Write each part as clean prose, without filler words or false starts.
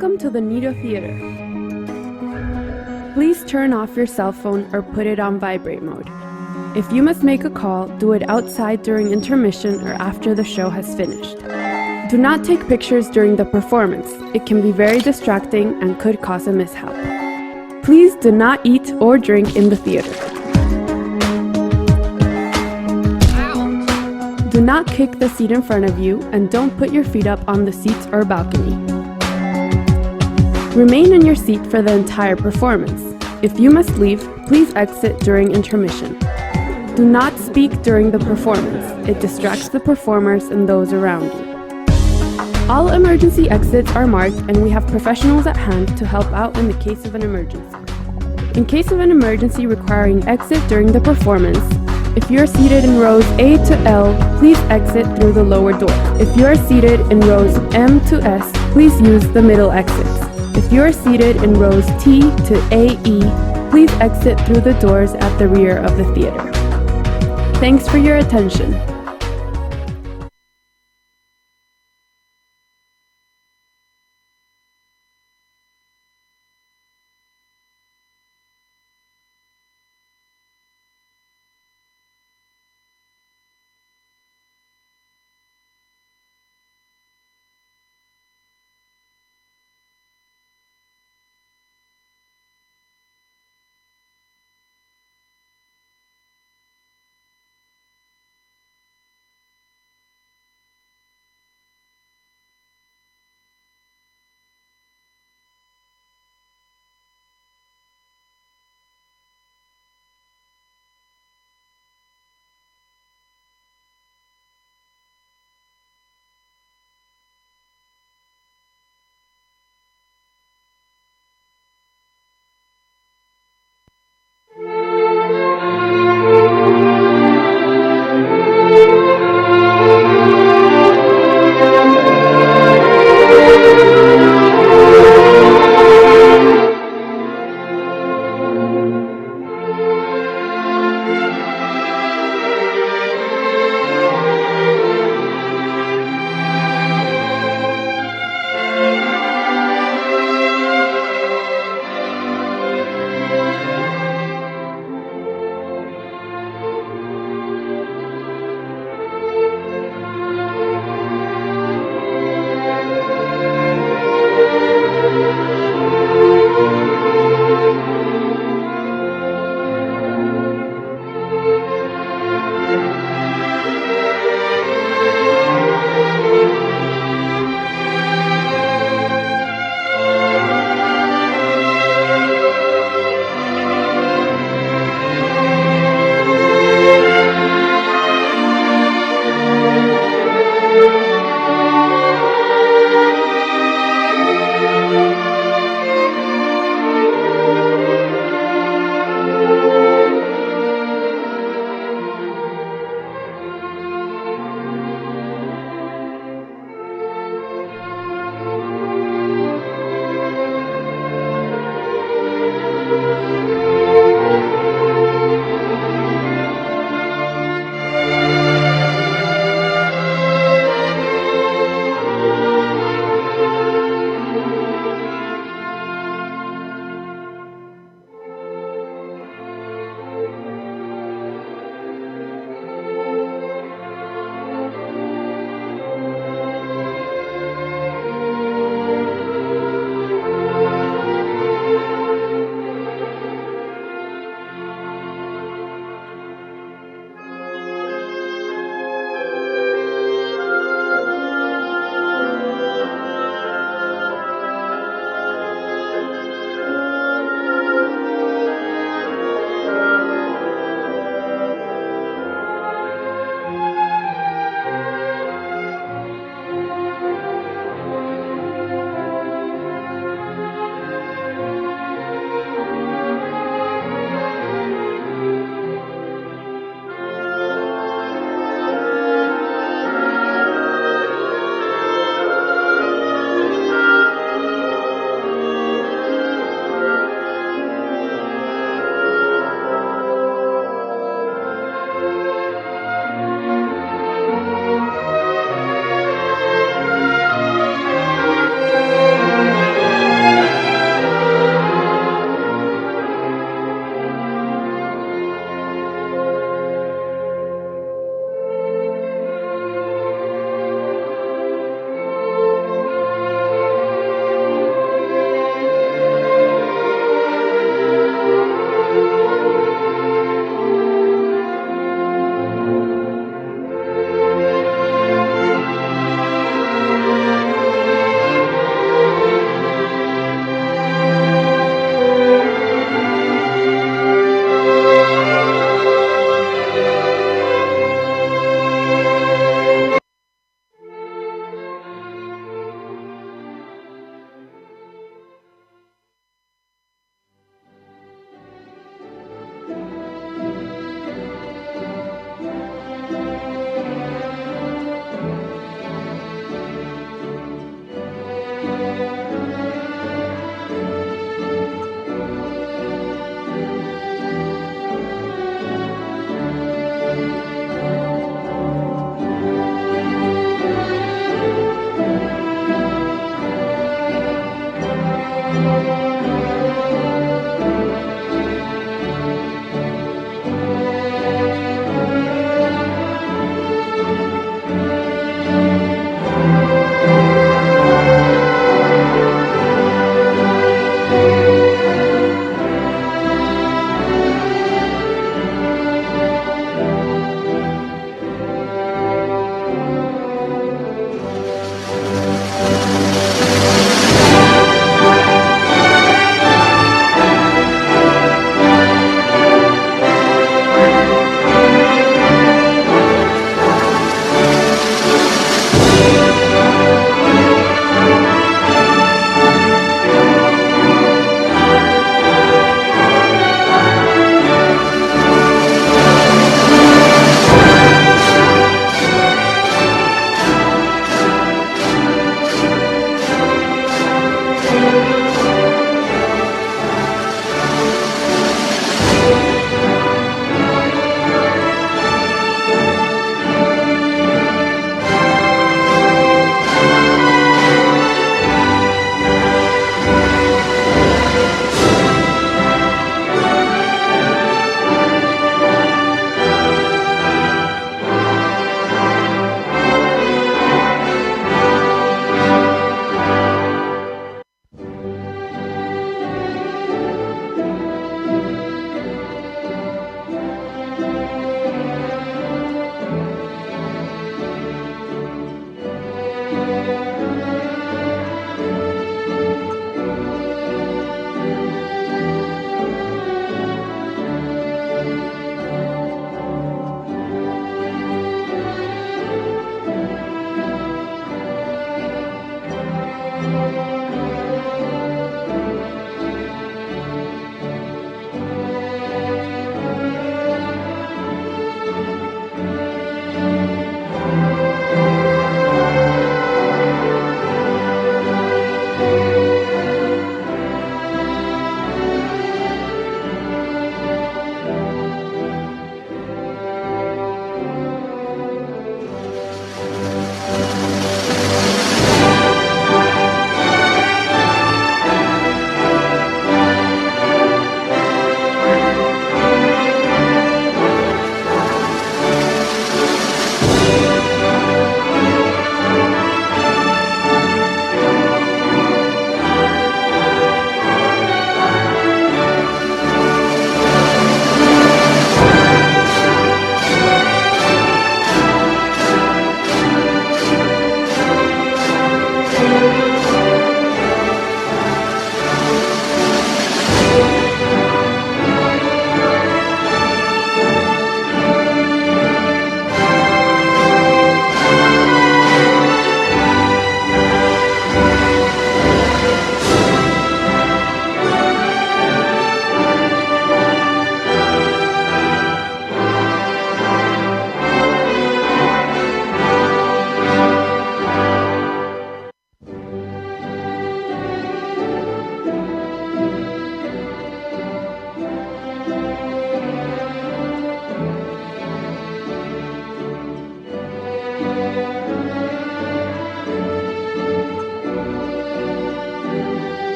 Welcome to the Nido Theater. Please turn off your cell phone or put it on vibrate mode. If you must make a call, do it outside during intermission or after the show has finished. Do not take pictures during the performance. It can be very distracting and could cause a mishap. Please do not eat or drink in the theater. Do not kick the seat in front of you and don't put your feet up on the seats or balcony. Remain in your seat for the entire performance. If you must leave, please exit during intermission. Do not speak during the performance. It distracts the performers and those around you. All emergency exits are marked and we have professionals at hand to help out in the case of an emergency. In case of an emergency requiring exit during the performance, if you are seated in rows A to L, please exit through the lower door. If you are seated in rows M to S, please use the middle exits. If you are seated in rows T to AE, please exit through the doors at the rear of the theater. Thanks for your attention.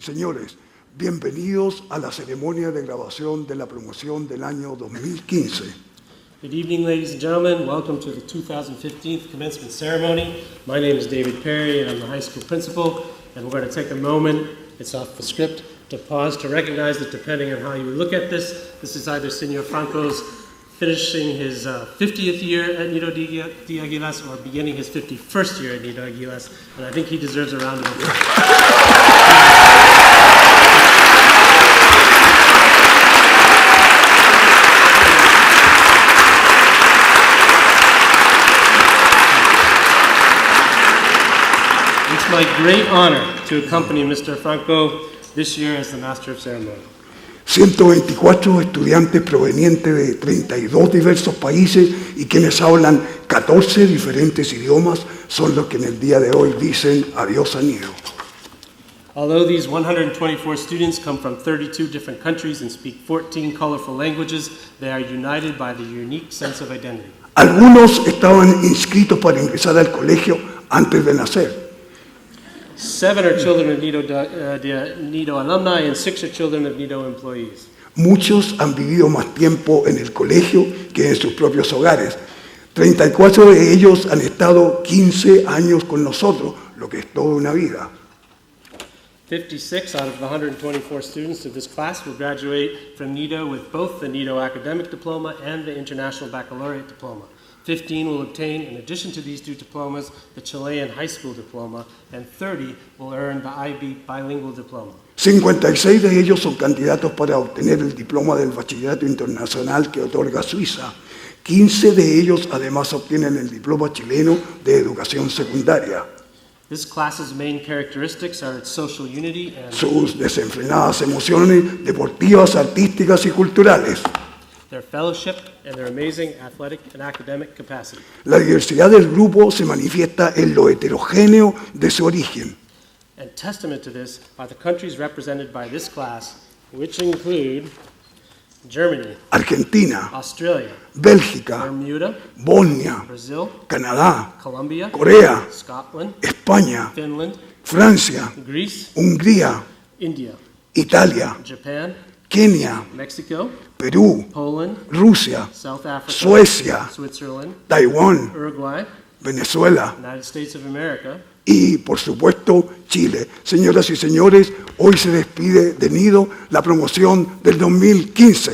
Señores, bienvenidos a la ceremonia de grabación de la promoción del año 2015. Good evening, ladies and gentlemen. Welcome to the 2015 commencement ceremony. My name is David Perry, and I'm the high school principal. And we're going to take a moment, it's off the script, to pause to recognize that depending on how you look at this is either Senor Franco's finishing his 50th year at Nido de Aguilas or beginning his 51st year at Nido Aguilas. And I think he deserves a round of applause. It's my great honor to accompany Mr. Franco this year as the Master of Ceremony. 124 estudiantes provenientes de 32 diversos países y quienes hablan 14 diferentes idiomas son los que en el día de hoy dicen adiós a Nido. Although these 124 students come from 32 different countries and speak 14 colorful languages, they are united by the unique sense of identity. Algunos estaban inscritos para ingresar al colegio antes de nacer. 7 are children of Nido alumni and 6 are children of Nido employees. Muchos han vivido más tiempo en el colegio que en sus propios hogares. 34 de ellos han estado 15 años con nosotros, lo que es toda una vida. 56 out of the 124 students of this class will graduate from Nido with both the Nido academic diploma and the International Baccalaureate diploma. 15 will obtain, in addition to these two diplomas, the Chilean high school diploma, and 30 will earn the IB bilingual diploma. 56 de ellos son candidatos para obtener el diploma del bachillerato internacional que otorga Suiza. 15 de ellos además obtienen el diploma chileno de educación secundaria. This class's main characteristics are its social unity and sus desenfrenadas emociones deportivas, artísticas y culturales. Their fellowship and their amazing athletic and academic capacity. La diversidad del grupo se manifiesta en lo heterogéneo de su origen. And testament to this are the countries represented by this class, which include Germany, Argentina, Australia, Bélgica, Bermuda, Bosnia, Brazil, Canadá, Colombia, Corea, Scotland, España, Finland, Francia, Greece, Hungría, India, Italia, Japan, Kenia, Mexico, Perú, Poland, Rusia, South Africa, Suecia, Switzerland, Taiwán, Uruguay, Venezuela United States of America, y, por supuesto, Chile. Señoras y señores, hoy se despide de Nido la promoción del 2015.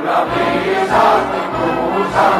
Una brisa impulsa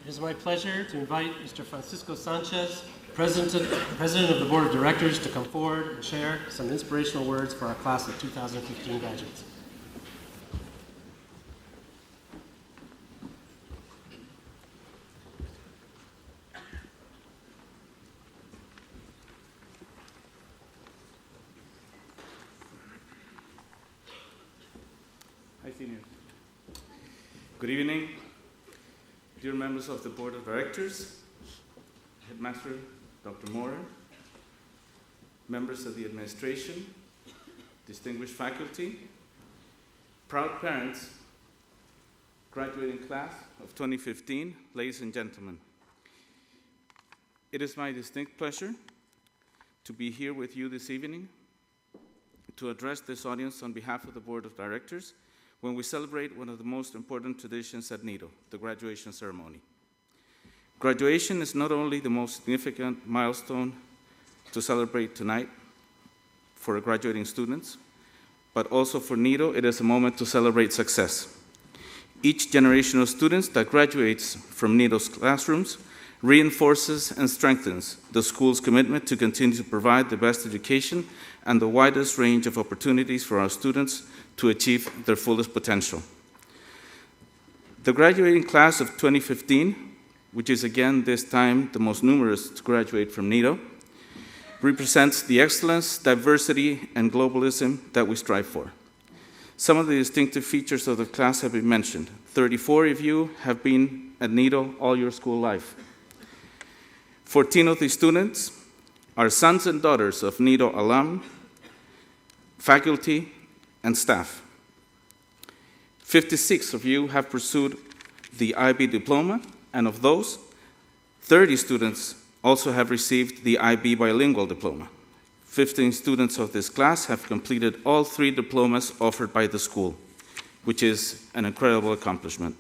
It is my pleasure to invite Mr. Francisco Sanchez, President of the Board of Directors, to come forward and share some inspirational words for our class of 2015 graduates. Hi, seniors. Good evening, dear members of the Board of Directors, Headmaster Dr. Moore, members of the administration, distinguished faculty, proud parents, graduating class of 2015, ladies and gentlemen. It is my distinct pleasure to be here with you this evening to address this audience on behalf of the Board of Directors when we celebrate one of the most important traditions at Nido, the graduation ceremony. Graduation is not only the most significant milestone to celebrate tonight for graduating students, but also for Nido, it is a moment to celebrate success. Each generation of students that graduates from Nido's classrooms reinforces and strengthens the school's commitment to continue to provide the best education and the widest range of opportunities for our students to achieve their fullest potential. The graduating class of 2015, which is again this time the most numerous to graduate from Nido, represents the excellence, diversity, and globalism that we strive for. Some of the distinctive features of the class have been mentioned. 34 of you have been at Nido all your school life. 14 of the students are sons and daughters of Nido alum, faculty, and staff. 56 of you have pursued the IB diploma, and of those, 30 students also have received the IB bilingual diploma. 15 students of this class have completed all 3 diplomas offered by the school, which is an incredible accomplishment.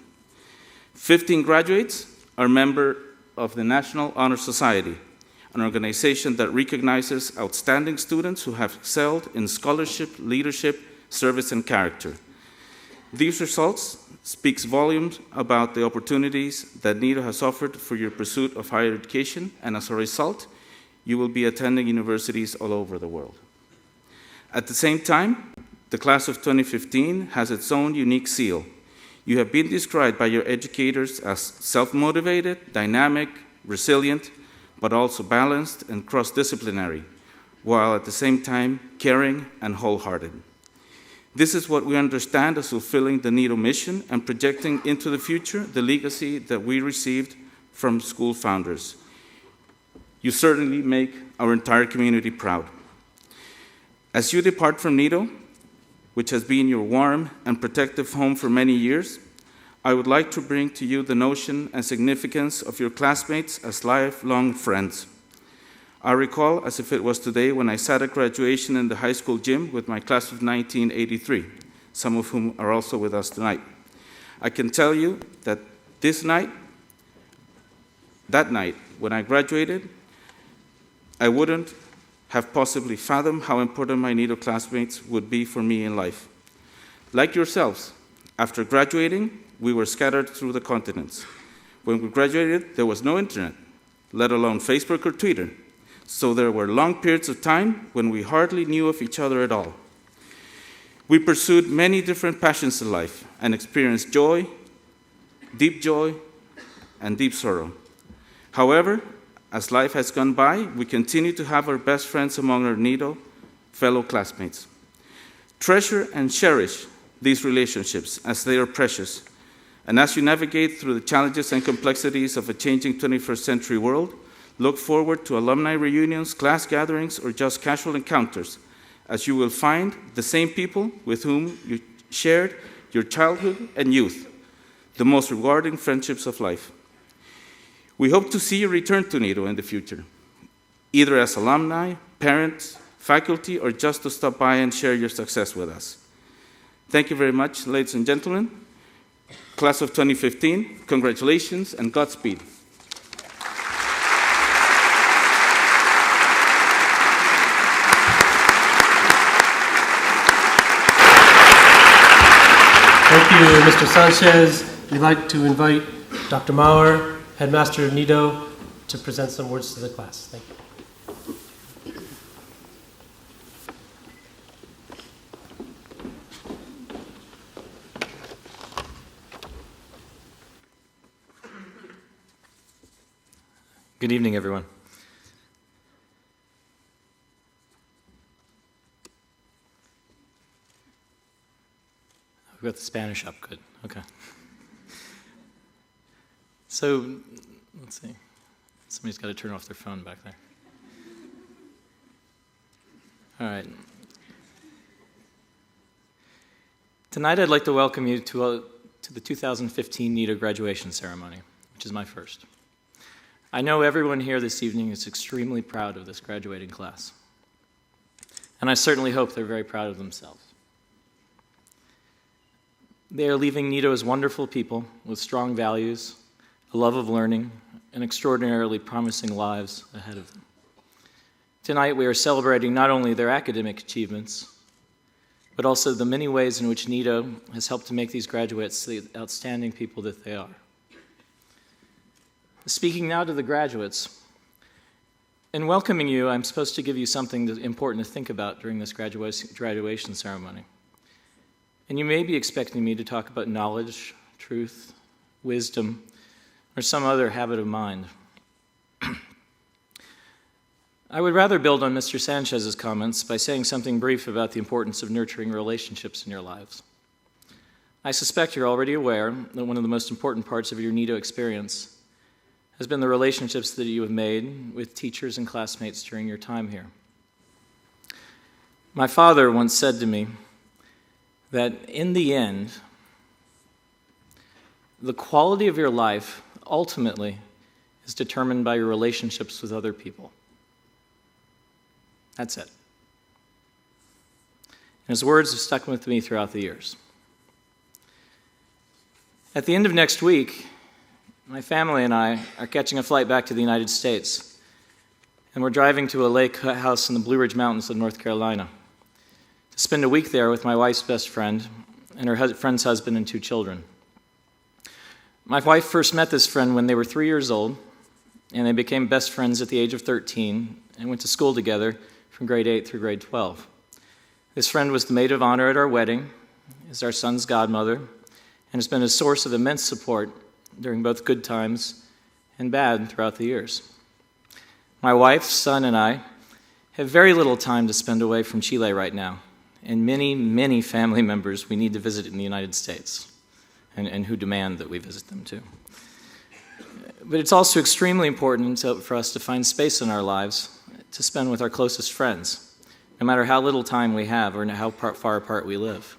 15 graduates are members of the National Honor Society, an organization that recognizes outstanding students who have excelled in scholarship, leadership, service, and character. These results speaks volumes about the opportunities that Nido has offered for your pursuit of higher education, and as a result, you will be attending universities all over the world. At the same time, the class of 2015 has its own unique seal. You have been described by your educators as self-motivated, dynamic, resilient, but also balanced and cross-disciplinary, while at the same time caring and wholehearted. This is what we understand as fulfilling the Nido mission and projecting into the future the legacy that we received from school founders. You certainly make our entire community proud. As you depart from Nido, which has been your warm and protective home for many years, I would like to bring to you the notion and significance of your classmates as lifelong friends. I recall as if it was today when I sat at graduation in the high school gym with my class of 1983, some of whom are also with us tonight. I can tell you that that night, when I graduated, I wouldn't have possibly fathomed how important my Nido classmates would be for me in life. Like yourselves, after graduating, we were scattered through the continents. When we graduated, there was no internet, let alone Facebook or Twitter. So there were long periods of time when we hardly knew of each other at all. We pursued many different passions in life and experienced joy, and deep sorrow. However, as life has gone by, we continue to have our best friends among our Nido fellow classmates. Treasure and cherish these relationships as they are precious. And as you navigate through the challenges and complexities of a changing 21st century world, look forward to alumni reunions, class gatherings, or just casual encounters, as you will find the same people with whom you shared your childhood and youth, the most rewarding friendships of life. We hope to see you return to Nido in the future, either as alumni, parents, faculty, or just to stop by and share your success with us. Thank you very much, ladies and gentlemen. Class of 2015, congratulations and Godspeed. Thank you, Mr. Sanchez. We'd like to invite Dr. Maurer Headmaster Nido to present some words to the class. Thank you. Good evening, everyone. We've got the Spanish up, good, okay. So, let's see. Somebody's got to turn off their phone back there. All right. Tonight I'd like to welcome you to the 2015 Nido graduation ceremony, which is my first. I know everyone here this evening is extremely proud of this graduating class, and I certainly hope they're very proud of themselves. They are leaving Nido as wonderful people with strong values, a love of learning, and extraordinarily promising lives ahead of them. Tonight we are celebrating not only their academic achievements, but also the many ways in which Nido has helped to make these graduates the outstanding people that they are. Speaking now to the graduates, in welcoming you, I'm supposed to give you something important to think about during this graduation ceremony. And you may be expecting me to talk about knowledge, truth, wisdom, or some other habit of mind. I would rather build on Mr. Sanchez's comments by saying something brief about the importance of nurturing relationships in your lives. I suspect you're already aware that one of the most important parts of your Nido experience has been the relationships that you have made with teachers and classmates during your time here. My father once said to me that in the end, the quality of your life ultimately is determined by your relationships with other people. That's it. And his words have stuck with me throughout the years. At the end of next week, my family and I are catching a flight back to the United States, and we're driving to a lake house in the Blue Ridge Mountains of North Carolina to spend a week there with my wife's best friend and her friend's husband and 2 children. My wife first met this friend when they were 3 years old, and they became best friends at the age of 13 and went to school together from grade 8 through grade 12. This friend was the maid of honor at our wedding, is our son's godmother, and has been a source of immense support during both good times and bad throughout the years. My wife, son, and I have very little time to spend away from Chile right now, and many, many family members we need to visit in the United States, and who demand that we visit them too. But it's also extremely important for us to find space in our lives to spend with our closest friends, no matter how little time we have or how far apart we live.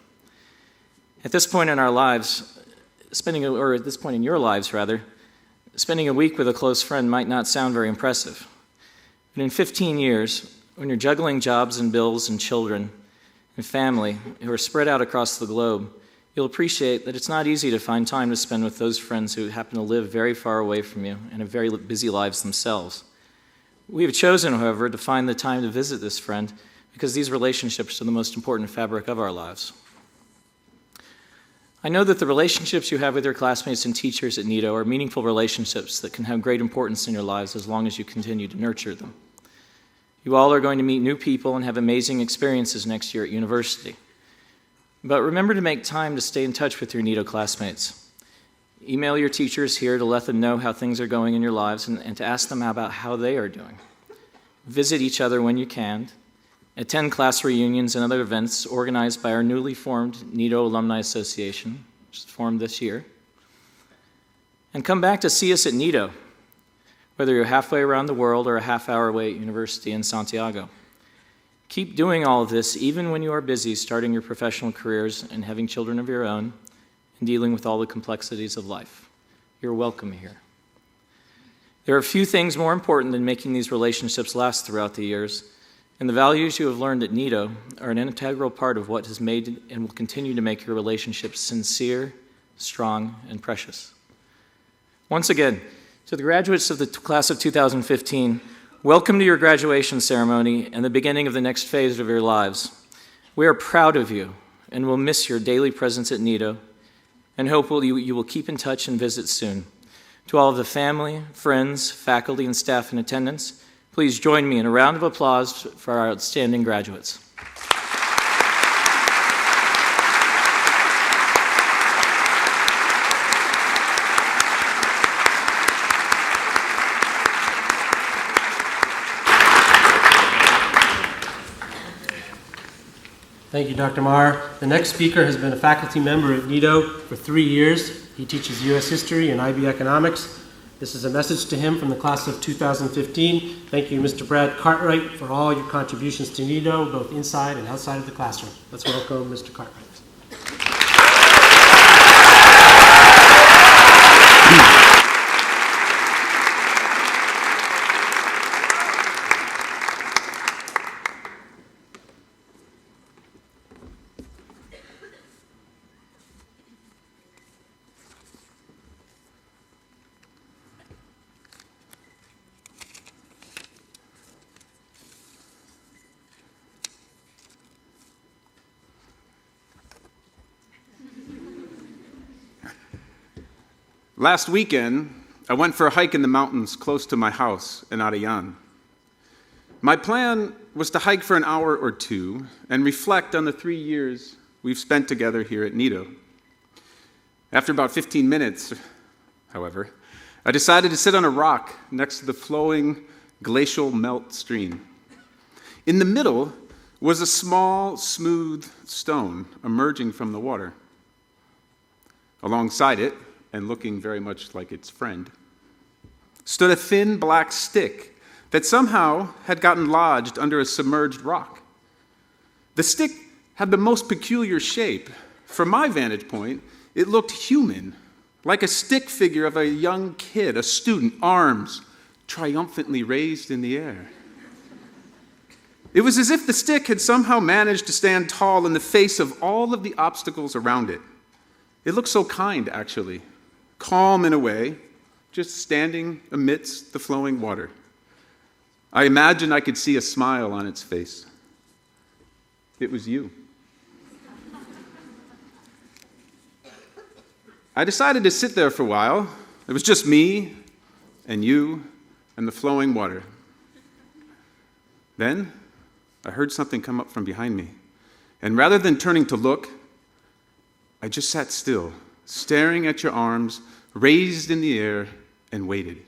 At this point in our lives, spending a week with a close friend might not sound very impressive. But in 15 years, when you're juggling jobs and bills and children and family who are spread out across the globe, you'll appreciate that it's not easy to find time to spend with those friends who happen to live very far away from you and have very busy lives themselves. We have chosen, however, to find the time to visit this friend because these relationships are the most important fabric of our lives. I know that the relationships you have with your classmates and teachers at Nido are meaningful relationships that can have great importance in your lives as long as you continue to nurture them. You all are going to meet new people and have amazing experiences next year at university. But remember to make time to stay in touch with your Nido classmates. Email your teachers here to let them know how things are going in your lives and to ask them about how they are doing. Visit each other when you can. Attend class reunions and other events organized by our newly formed Nido Alumni Association, which was formed this year. And come back to see us at Nido, whether you're halfway around the world or a half hour away at university in Santiago. Keep doing all of this even when you are busy starting your professional careers and having children of your own and dealing with all the complexities of life. You're welcome here. There are few things more important than making these relationships last throughout the years, and the values you have learned at Nido are an integral part of what has made and will continue to make your relationships sincere, strong, and precious. Once again, to the graduates of the class of 2015, welcome to your graduation ceremony and the beginning of the next phase of your lives. We are proud of you and will miss your daily presence at Nido and hope you will keep in touch and visit soon. To all of the family, friends, faculty, and staff in attendance, please join me in a round of applause for our outstanding graduates. Thank you, Dr. Marr. The next speaker has been a faculty member at Nido for 3 years. He teaches U.S. history and IB economics. This is a message to him from the class of 2015. Thank you, Mr. Brad Cartwright, for all your contributions to Nido, both inside and outside of the classroom. Let's welcome Mr. Cartwright. Last weekend, I went for a hike in the mountains close to my house in Aguilas. My plan was to hike for an hour or two and reflect on the 3 years we've spent together here at Nido. After about 15 minutes, however, I decided to sit on a rock next to the flowing glacial melt stream. In the middle was a small, smooth stone emerging from the water. Alongside it, and looking very much like its friend, stood a thin black stick that somehow had gotten lodged under a submerged rock. The stick had the most peculiar shape. From my vantage point, it looked human, like a stick figure of a young kid, a student, arms triumphantly raised in the air. It was as if the stick had somehow managed to stand tall in the face of all of the obstacles around it. It looked so kind, actually. Calm in a way, just standing amidst the flowing water. I imagined I could see a smile on its face. It was you. I decided to sit there for a while. It was just me and you and the flowing water. Then I heard something come up from behind me. And rather than turning to look, I just sat still, staring at your arms, raised in the air, and waited.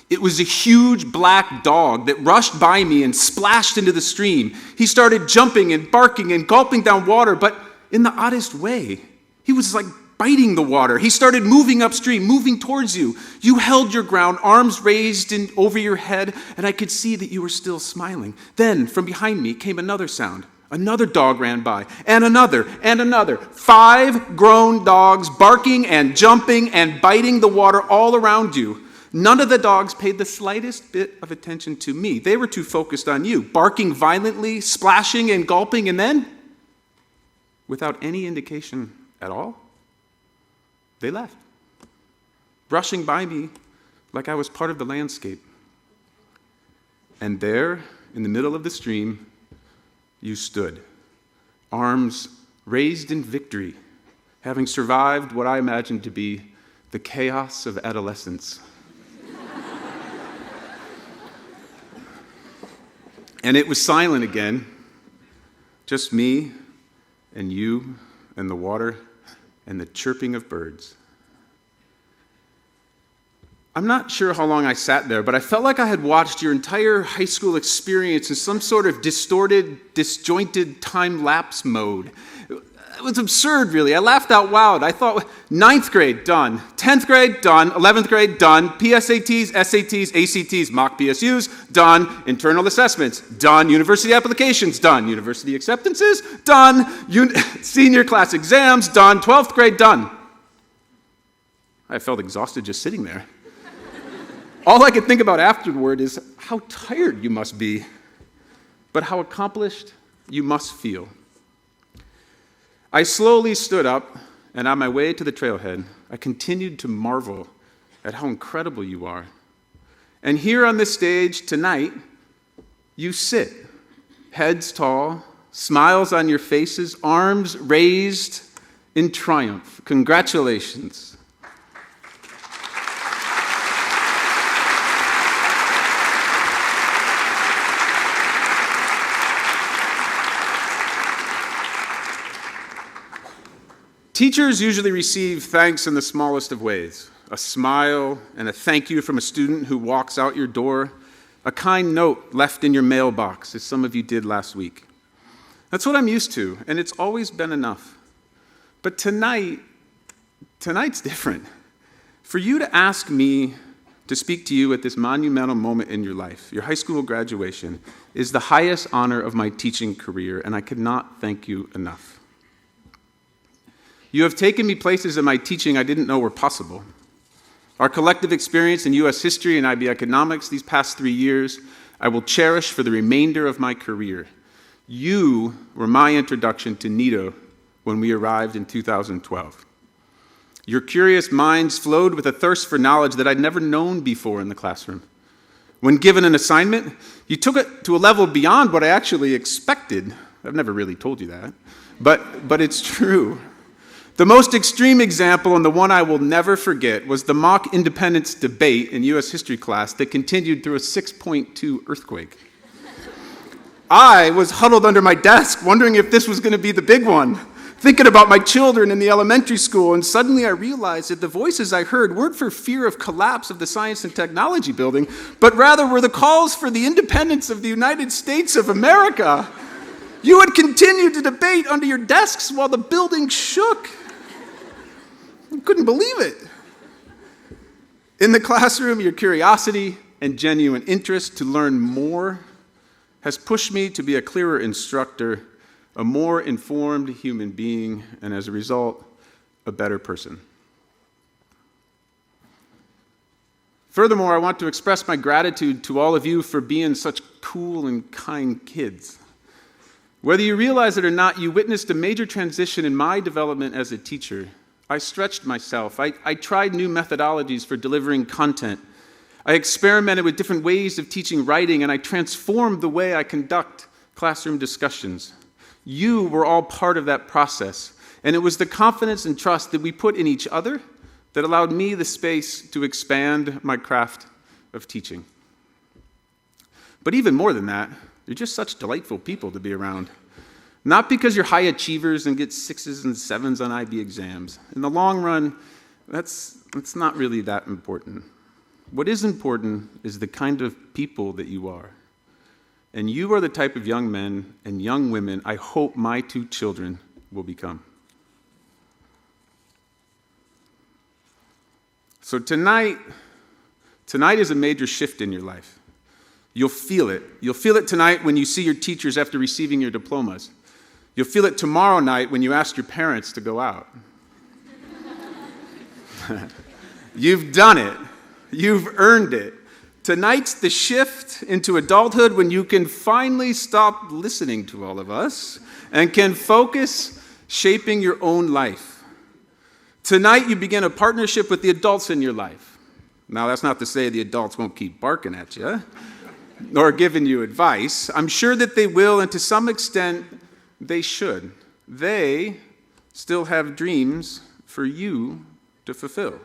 It was a huge black dog that rushed by me and splashed into the stream. He started jumping and barking and gulping down water, but in the oddest way. He was like biting the water. He started moving upstream, moving towards you. You held your ground, arms raised over your head, and I could see that you were still smiling. Then, from behind me, came another sound. Another dog ran by, and another, and another. 5 grown dogs barking and jumping and biting the water all around you. None of the dogs paid the slightest bit of attention to me. They were too focused on you, barking violently, splashing and gulping, and then, without any indication at all, they left, brushing by me like I was part of the landscape. And there, in the middle of the stream, you stood, arms raised in victory, having survived what I imagined to be the chaos of adolescence. And it was silent again, just me and you and the water and the chirping of birds. I'm not sure how long I sat there, but I felt like I had watched your entire high school experience in some sort of distorted, disjointed time-lapse mode. It was absurd, really. I laughed out loud. I thought, 9th grade, done. 10th grade, done. 11th grade, done. PSATs, SATs, ACTs, mock PSUs, done. Internal assessments, done. University applications, done. University acceptances, done. Senior class exams, done. 12th grade, done. I felt exhausted just sitting there. All I could think about afterward is how tired you must be, but how accomplished you must feel. I slowly stood up, and on my way to the trailhead, I continued to marvel at how incredible you are. And here on this stage tonight, you sit, heads tall, smiles on your faces, arms raised in triumph. Congratulations. Teachers usually receive thanks in the smallest of ways. A smile and a thank you from a student who walks out your door, a kind note left in your mailbox, as some of you did last week. That's what I'm used to, and it's always been enough. But tonight's different. For you to ask me to speak to you at this monumental moment in your life, your high school graduation, is the highest honor of my teaching career, and I could not thank you enough. You have taken me places in my teaching I didn't know were possible. Our collective experience in U.S. history and IB economics these past 3 years, I will cherish for the remainder of my career. You were my introduction to Nido when we arrived in 2012. Your curious minds flowed with a thirst for knowledge that I'd never known before in the classroom. When given an assignment, you took it to a level beyond what I actually expected. I've never really told you that, but it's true. The most extreme example, and the one I will never forget, was the mock independence debate in U.S. history class that continued through a 6.2 earthquake. I was huddled under my desk, wondering if this was going to be the big one, thinking about my children in the elementary school, and suddenly I realized that the voices I heard weren't for fear of collapse of the Science and Technology building, but rather were the calls for the independence of the United States of America. You had continued to debate under your desks while the building shook. I couldn't believe it. In the classroom, your curiosity and genuine interest to learn more has pushed me to be a clearer instructor, a more informed human being, and as a result, a better person. Furthermore, I want to express my gratitude to all of you for being such cool and kind kids. Whether you realize it or not, you witnessed a major transition in my development as a teacher. I stretched myself. I tried new methodologies for delivering content. I experimented with different ways of teaching writing, and I transformed the way I conduct classroom discussions. You were all part of that process, and it was the confidence and trust that we put in each other that allowed me the space to expand my craft of teaching. But even more than that, you're just such delightful people to be around. Not because you're high achievers and get 6s and 7s on IB exams. In the long run, that's not really that important. What is important is the kind of people that you are. And you are the type of young men and young women I hope my 2 children will become. So tonight is a major shift in your life. You'll feel it. You'll feel it tonight when you see your teachers after receiving your diplomas. You'll feel it tomorrow night when you ask your parents to go out. You've done it. You've earned it. Tonight's the shift into adulthood when you can finally stop listening to all of us and can focus shaping your own life. Tonight you begin a partnership with the adults in your life. Now that's not to say the adults won't keep barking at you or giving you advice. I'm sure that they will, and to some extent they should. They still have dreams for you to fulfill,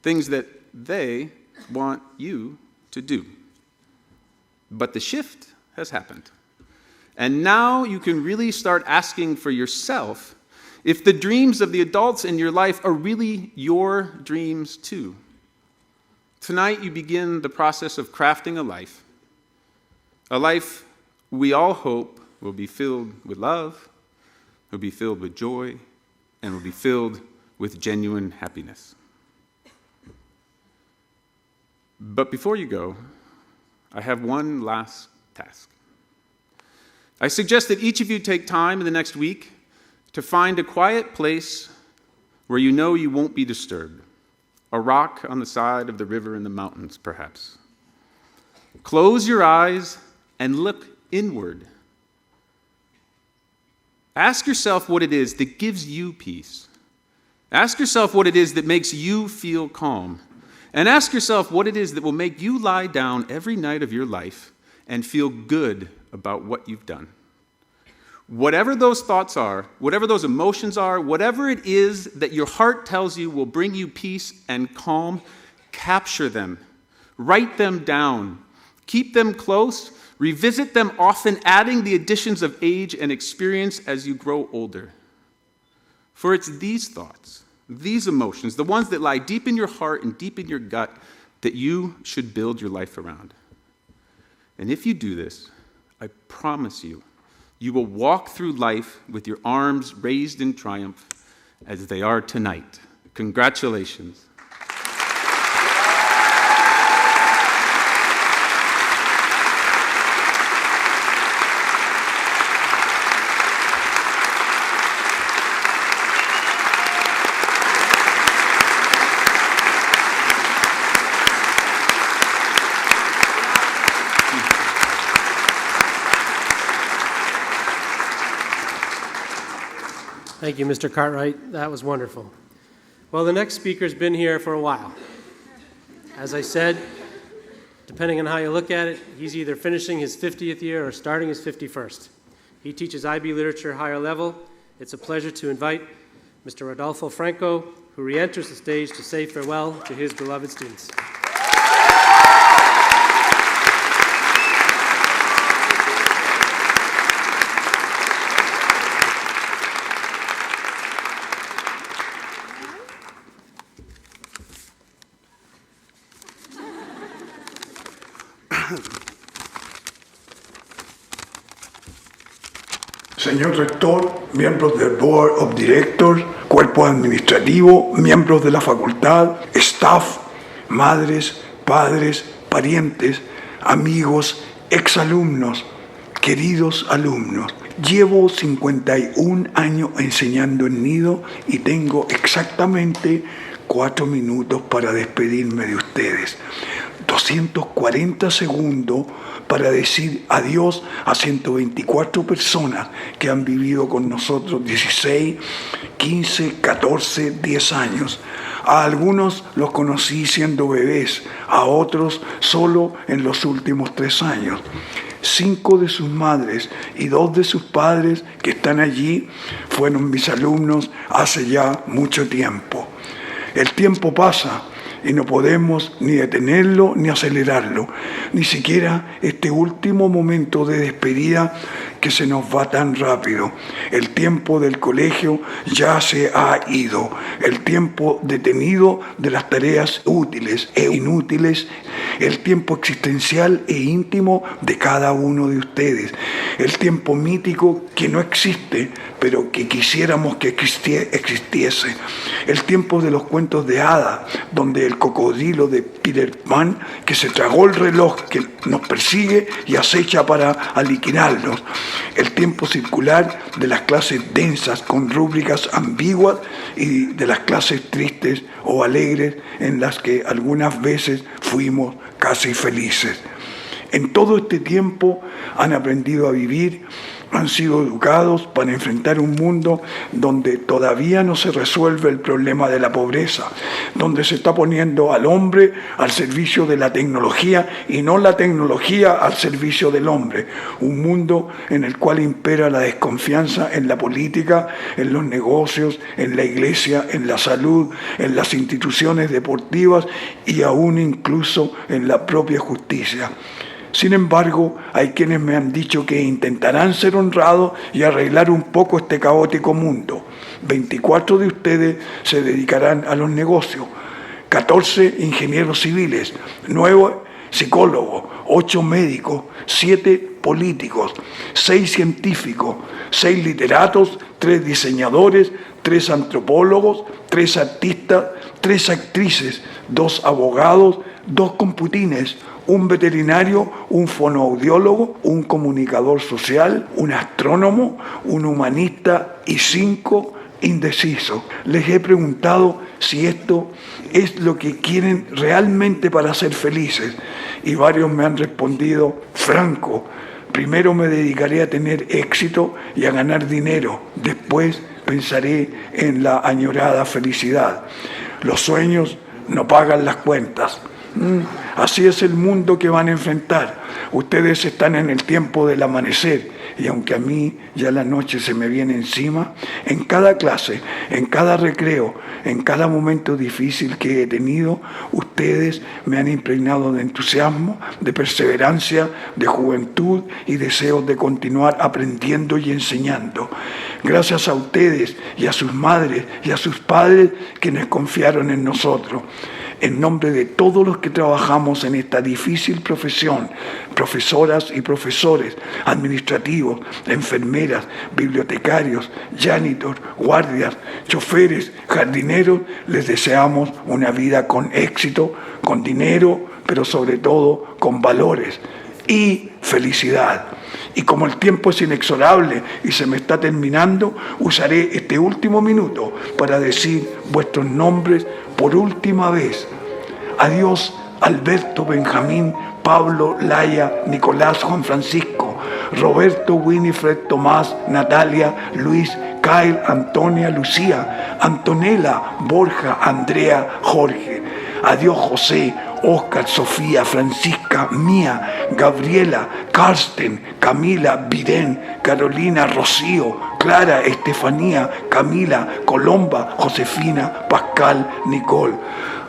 things that they want you to do. But the shift has happened. And now you can really start asking for yourself if the dreams of the adults in your life are really your dreams too. Tonight you begin the process of crafting a life we all hope will be filled with love, will be filled with joy, and will be filled with genuine happiness. But before you go, I have one last task. I suggest that each of you take time in the next week to find a quiet place where you know you won't be disturbed. A rock on the side of the river in the mountains, perhaps. Close your eyes and look inward. Ask yourself what it is that gives you peace. Ask yourself what it is that makes you feel calm. And ask yourself what it is that will make you lie down every night of your life and feel good about what you've done. Whatever those thoughts are, whatever those emotions are, whatever it is that your heart tells you will bring you peace and calm, capture them. Write them down. Keep them close. Revisit them often, adding the additions of age and experience as you grow older. For it's these thoughts, these emotions, the ones that lie deep in your heart and deep in your gut, that you should build your life around. And if you do this, I promise you, you will walk through life with your arms raised in triumph as they are tonight. Congratulations. Thank you, Mr. Cartwright. That was wonderful. Well, the next speaker's been here for a while. As I said, depending on how you look at it, he's either finishing his 50th year or starting his 51st. He teaches IB literature higher level. It's a pleasure to invite Mr. Rodolfo Franco, who re-enters the stage to say farewell to his beloved students. Señor Rector, miembros del Board of Directors, cuerpo administrativo, miembros de la facultad, staff, madres, padres, parientes, amigos, exalumnos, queridos alumnos. Llevo 51 años enseñando en Nido y tengo exactamente 4 minutos para despedirme de ustedes. 240 segundos para decir adiós a 124 personas que han vivido con nosotros 16, 15, 14, 10 años. A algunos los conocí siendo bebés, a otros solo en los últimos 3 años. 5 de sus madres y 2 de sus padres que están allí fueron mis alumnos hace ya mucho tiempo. El tiempo pasa y no podemos ni detenerlo ni acelerarlo, ni siquiera este último momento de despedida que se nos va tan rápido. El tiempo del colegio ya se ha ido, el tiempo detenido de las tareas útiles e inútiles, el tiempo existencial e íntimo de cada uno de ustedes, el tiempo mítico que no existe, pero que quisiéramos que existiese, el tiempo de los cuentos de hadas, donde el cocodrilo de Peter Pan, que se tragó el reloj que nos persigue y acecha para aniquilarnos, el tiempo circular de las clases densas con rúbricas ambiguas y de las clases tristes o alegres en las que algunas veces fuimos casi felices. En todo este tiempo han aprendido a vivir, han sido educados para enfrentar un mundo donde todavía no se resuelve el problema de la pobreza, donde se está poniendo al hombre al servicio de la tecnología y no la tecnología al servicio del hombre. Un mundo en el cual impera la desconfianza en la política, en los negocios, en la iglesia, en la salud, en las instituciones deportivas y aún incluso en la propia justicia. Sin embargo, hay quienes me han dicho que intentarán ser honrados y arreglar un poco este caótico mundo. 24 de ustedes se dedicarán a los negocios, 14 ingenieros civiles, 9 psicólogos, 8 médicos, 7 políticos, 6 científicos, 6 literatos, 3 diseñadores, 3 antropólogos, 3 artistas, 3 actrices, 2 abogados, 2 computines, un veterinario, un fonoaudiólogo, un comunicador social, un astrónomo, un humanista y 5 indecisos. Les he preguntado si esto es lo que quieren realmente para ser felices y varios me han respondido: Franco, primero me dedicaré a tener éxito y a ganar dinero, después pensaré en la añorada felicidad. Los sueños no pagan las cuentas. Así es el mundo que van a enfrentar. Ustedes están en el tiempo del amanecer, Y aunque a mí ya la noche se me viene encima, en cada clase, en cada recreo, en cada momento difícil que he tenido, ustedes me han impregnado de entusiasmo, de perseverancia, de juventud y deseos de continuar aprendiendo y enseñando. Gracias a ustedes y a sus madres y a sus padres quienes confiaron en nosotros. En nombre de todos los que trabajamos en esta difícil profesión, profesoras y profesores, administrativos, enfermeras, bibliotecarios, janitors, guardias, choferes, jardineros, les deseamos una vida con éxito, con dinero, pero sobre todo con valores y felicidad. Y como el tiempo es inexorable y se me está terminando, usaré este último minuto para decir vuestros nombres por última vez. Adiós, Alberto, Benjamín, Pablo, Laia, Nicolás, Juan Francisco, Roberto, Winifred, Tomás, Natalia, Luis, Kyle, Antonia, Lucía, Antonella, Borja, Andrea, Jorge. Adiós, José, Oscar, Sofía, Francisca, Mía, Gabriela, Karsten, Camila, Virén, Carolina, Rocío, Clara, Estefanía, Camila, Colomba, Josefina, Pascal, Nicole.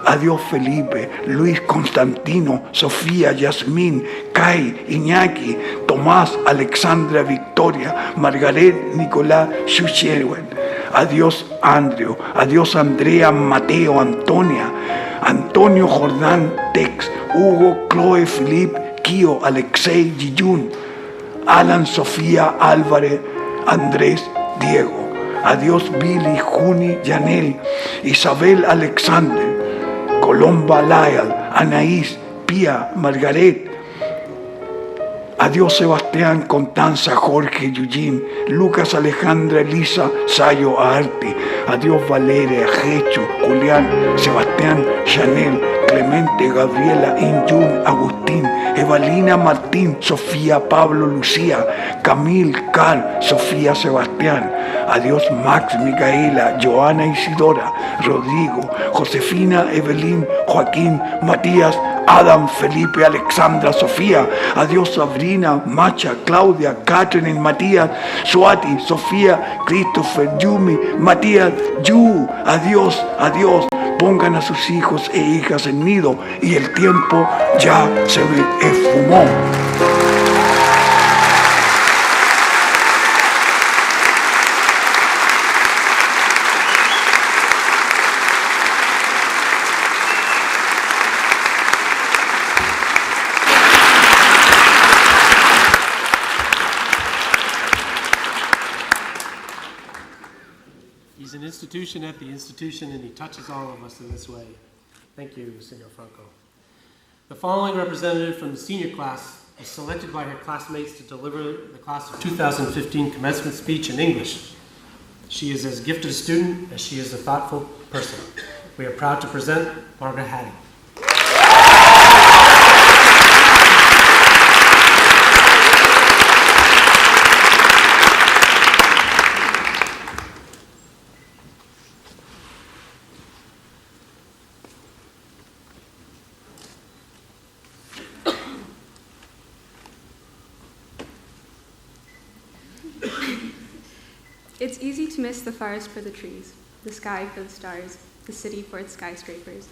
Adiós, Felipe, Luis, Constantino, Sofía, Yasmín, Kai, Iñaki, Tomás, Alexandra, Victoria, Margaret, Nicolás, Shucherwen. Adiós, Andrew. Adiós, Andrea, Mateo, Antonia, Antonio, Jordán, Tex, Hugo, Chloe, Philip, Kio, Alexei, Giyun, Alan, Sofía, Álvarez, Andrés, Diego. Adiós, Billy, Juni, Yanel, Isabel, Alexander, Colomba, Lyle, Anaís, Pía, Margaret. Adiós, Sebastián, Constanza, Jorge, Eugene, Lucas, Alejandra, Elisa, Sayo, Arti. Adiós, Valeria, Jechu, Julián, Sebastián, Chanel, Clemente, Gabriela, Injun, Agustín, Evalina, Martín, Sofía, Pablo, Lucía, Camil, Carl, Sofía, Sebastián. Adiós, Max, Micaela, Joana, Isidora, Rodrigo, Josefina, Evelyn, Joaquín, Matías, Adam, Felipe, Alexandra, Sofía. Adiós, Sabrina, Macha, Claudia, Catherine, Matías, Suati, Sofía, Christopher, Yumi, Matías, Yu. Adiós, adiós. Pongan a sus hijos e hijas en nido y el tiempo ya se esfumó. He's an institution at the institution, and he touches all of us in this way. Thank you, Senor Franco. The following representative from the senior class was selected by her classmates to deliver the class of 2015 commencement speech in English. She is as gifted a student as she is a thoughtful person. We are proud to present Margaret Hattie. It's easy to miss the forest for the trees, the sky for the stars, the city for its skyscrapers.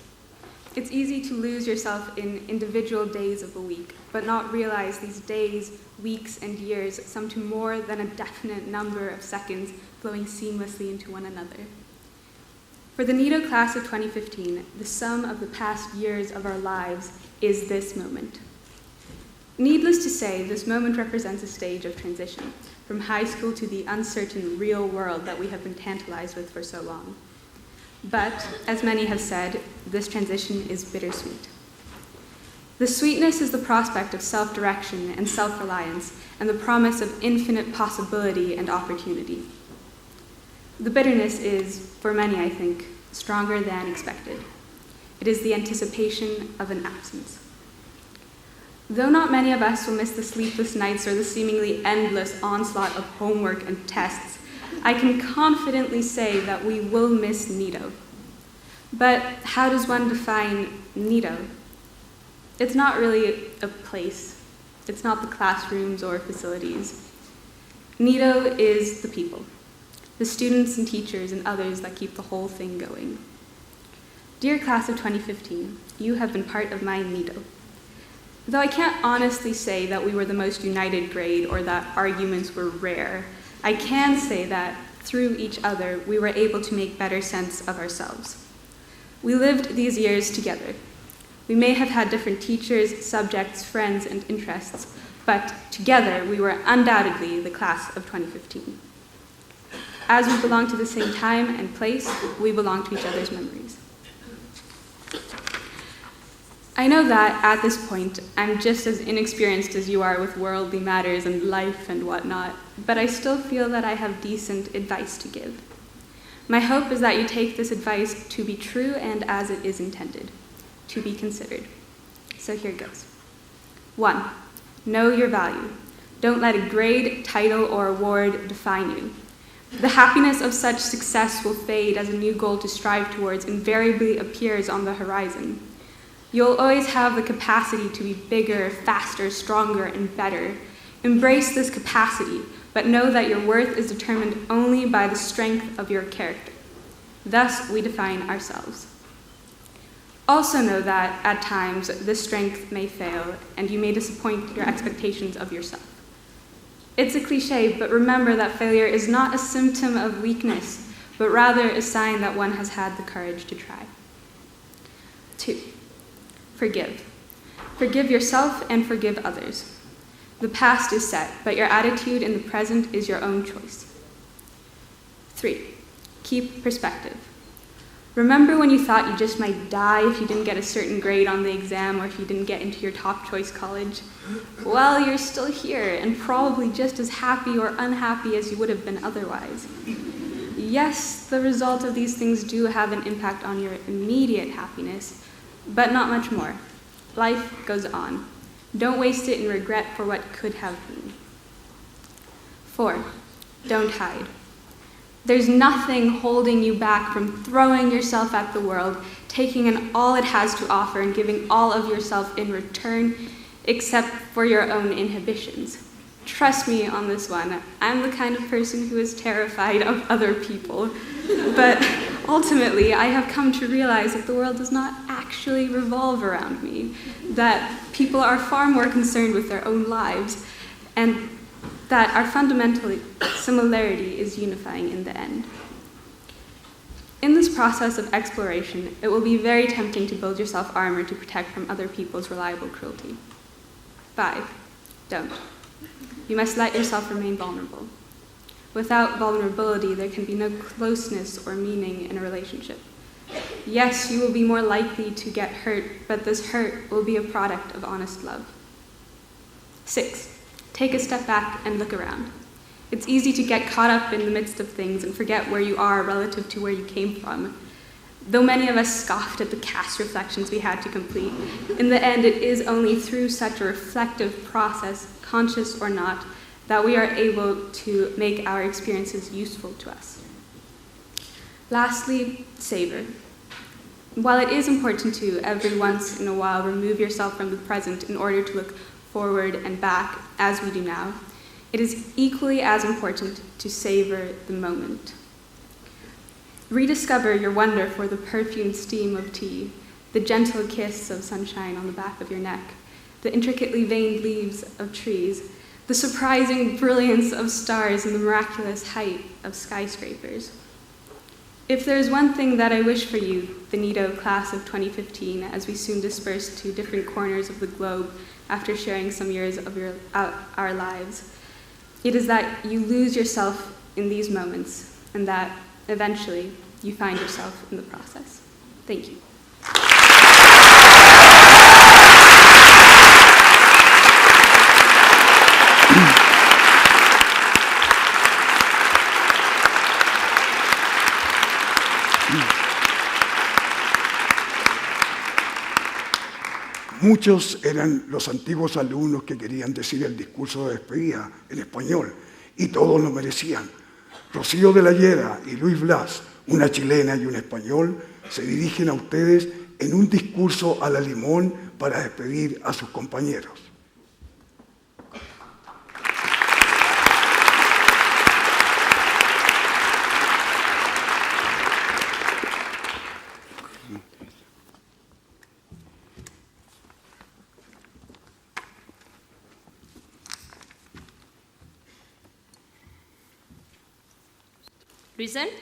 It's easy to lose yourself in individual days of the week, but not realize these days, weeks, and years sum to more than a definite number of seconds flowing seamlessly into one another. For the Nido class of 2015, the sum of the past years of our lives is this moment. Needless to say, this moment represents a stage of transition, from high school to the uncertain real world that we have been tantalized with for so long. But, as many have said, this transition is bittersweet. The sweetness is the prospect of self-direction and self-reliance, and the promise of infinite possibility and opportunity. The bitterness is, for many I think, stronger than expected. It is the anticipation of an absence. Though not many of us will miss the sleepless nights or the seemingly endless onslaught of homework and tests, I can confidently say that we will miss Nido. But how does one define Nido? It's not really a place. It's not the classrooms or facilities. Nido is the people, the students and teachers and others that keep the whole thing going. Dear class of 2015, you have been part of my Nido. Though I can't honestly say that we were the most united grade or that arguments were rare, I can say that through each other, we were able to make better sense of ourselves. We lived these years together. We may have had different teachers, subjects, friends, and interests, but together we were undoubtedly the class of 2015. As we belong to the same time and place, we belong to each other's memories. I know that at this point, I'm just as inexperienced as you are with worldly matters and life and whatnot, but I still feel that I have decent advice to give. My hope is that you take this advice to be true and as it is intended, to be considered. So here goes. 1, know your value. Don't let a grade, title, or award define you. The happiness of such success will fade as a new goal to strive towards invariably appears on the horizon. You'll always have the capacity to be bigger, faster, stronger, and better. Embrace this capacity, but know that your worth is determined only by the strength of your character. Thus, we define ourselves. Also know that, at times, this strength may fail, and you may disappoint your expectations of yourself. It's a cliche, but remember that failure is not a symptom of weakness, but rather a sign that one has had the courage to try. 2, forgive. Forgive yourself and forgive others. The past is set, but your attitude in the present is your own choice. 3, keep perspective. Remember when you thought you just might die if you didn't get a certain grade on the exam or if you didn't get into your top choice college? Well, you're still here and probably just as happy or unhappy as you would have been otherwise. Yes, the result of these things do have an impact on your immediate happiness, but not much more. Life goes on. Don't waste it in regret for what could have been. 4, don't hide. There's nothing holding you back from throwing yourself at the world, taking in all it has to offer and giving all of yourself in return, except for your own inhibitions. Trust me on this one. I'm the kind of person who is terrified of other people. But ultimately, I have come to realize that the world does not actually revolve around me, that people are far more concerned with their own lives, and that our fundamental similarity is unifying in the end. In this process of exploration, it will be very tempting to build yourself armor to protect from other people's reliable cruelty. 5, don't. You must let yourself remain vulnerable. Without vulnerability, there can be no closeness or meaning in a relationship. Yes, you will be more likely to get hurt, but this hurt will be a product of honest love. 6, take a step back and look around. It's easy to get caught up in the midst of things and forget where you are relative to where you came from. Though many of us scoffed at the cast reflections we had to complete, in the end it is only through such a reflective process, conscious or not, that we are able to make our experiences useful to us. Lastly, savor. While it is important to, every once in a while, remove yourself from the present in order to look forward and back, as we do now, it is equally as important to savor the moment. Rediscover your wonder for the perfumed steam of tea, the gentle kiss of sunshine on the back of your neck, the intricately veined leaves of trees, the surprising brilliance of stars and the miraculous height of skyscrapers. If there is one thing that I wish for you, the Nido class of 2015, as we soon disperse to different corners of the globe after sharing some years of our lives, it is that you lose yourself in these moments and that eventually you find yourself in the process. Thank you. Muchos eran los antiguos alumnos que querían decir el discurso de despedida en español, y todos lo merecían. Rocío de la Llera y Luis Blas, una chilena y un español, se dirigen a ustedes en un discurso a la limón para despedir a sus compañeros. Present.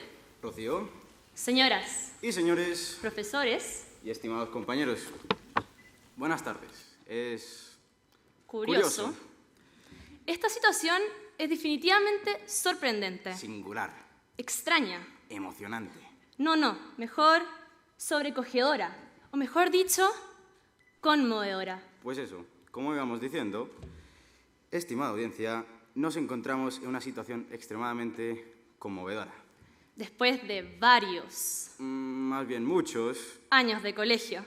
Rocío. Señoras, Y señores profesores, y estimados compañeros, buenas tardes. Es curioso. Esta situación es definitivamente sorprendente, singular, extraña, emocionante. no, mejor sobrecogedora, o mejor dicho, conmovedora. Pues eso, como íbamos diciendo, estimada audiencia, nos encontramos en una situación extremadamente conmovedora. Después de varios Más bien muchos. años de colegio,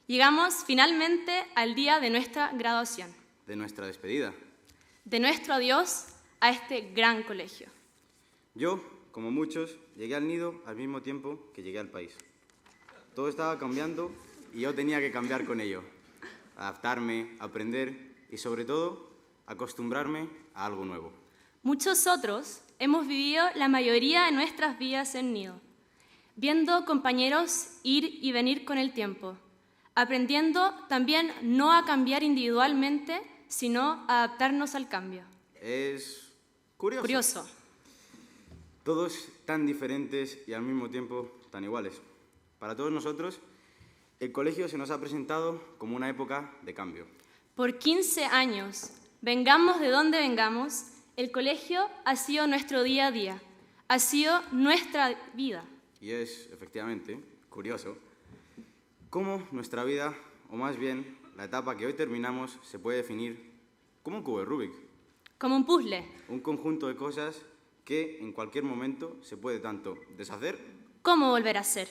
llegamos finalmente al día de nuestra graduación, De nuestra despedida. de nuestro adiós a este gran colegio. Yo, como muchos, llegué al Nido al mismo tiempo que llegué al país. Todo estaba cambiando y yo tenía que cambiar con ello. Adaptarme, aprender y, sobre todo, acostumbrarme a algo nuevo. Muchos otros hemos vivido la mayoría de nuestras vidas en Nido, viendo compañeros ir y venir con el tiempo, aprendiendo también no a cambiar individualmente, sino a adaptarnos al cambio. Es curioso. Todos tan diferentes y al mismo tiempo tan iguales. Para todos nosotros, el colegio se nos ha presentado como una época de cambio. Por 15 años, vengamos de donde vengamos, el colegio ha sido nuestro día a día, ha sido nuestra vida. Y es, efectivamente, curioso cómo nuestra vida, o más bien la etapa que hoy terminamos, se puede definir como un cubo de Rubik. Como un puzzle. Un conjunto de cosas que en cualquier momento se puede tanto deshacer. ¿Cómo volver a ser?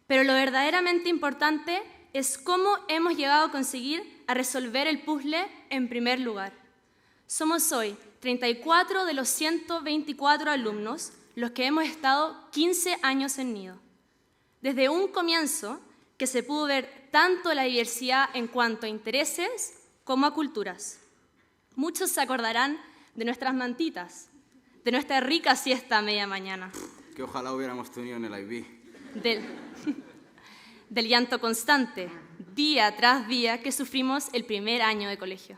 Pero lo verdaderamente importante es cómo hemos llegado a conseguir a resolver el puzzle en primer lugar. Somos hoy 34 de los 124 alumnos los que hemos estado 15 años en Nido. Desde un comienzo que se pudo ver tanto la diversidad en cuanto a intereses como a culturas. Muchos se acordarán de nuestras mantitas, de nuestra rica siesta a media mañana. Que ojalá hubiéramos tenido en el IB. Del llanto constante, día tras día, que sufrimos el primer año de colegio.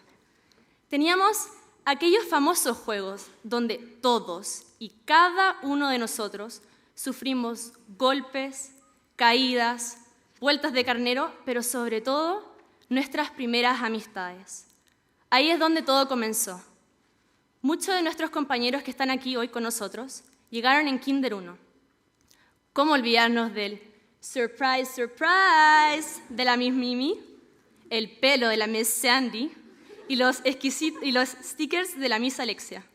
Teníamos aquellos famosos juegos donde todos y cada uno de nosotros sufrimos golpes, caídas, vueltas de carnero, pero sobre todo nuestras primeras amistades. Ahí es donde todo comenzó. Muchos de nuestros compañeros que están aquí hoy con nosotros llegaron en Kinder 1. ¿Cómo olvidarnos del surprise, surprise de la Miss Mimi, el pelo de la Miss Sandy y los stickers de la Miss Alexia?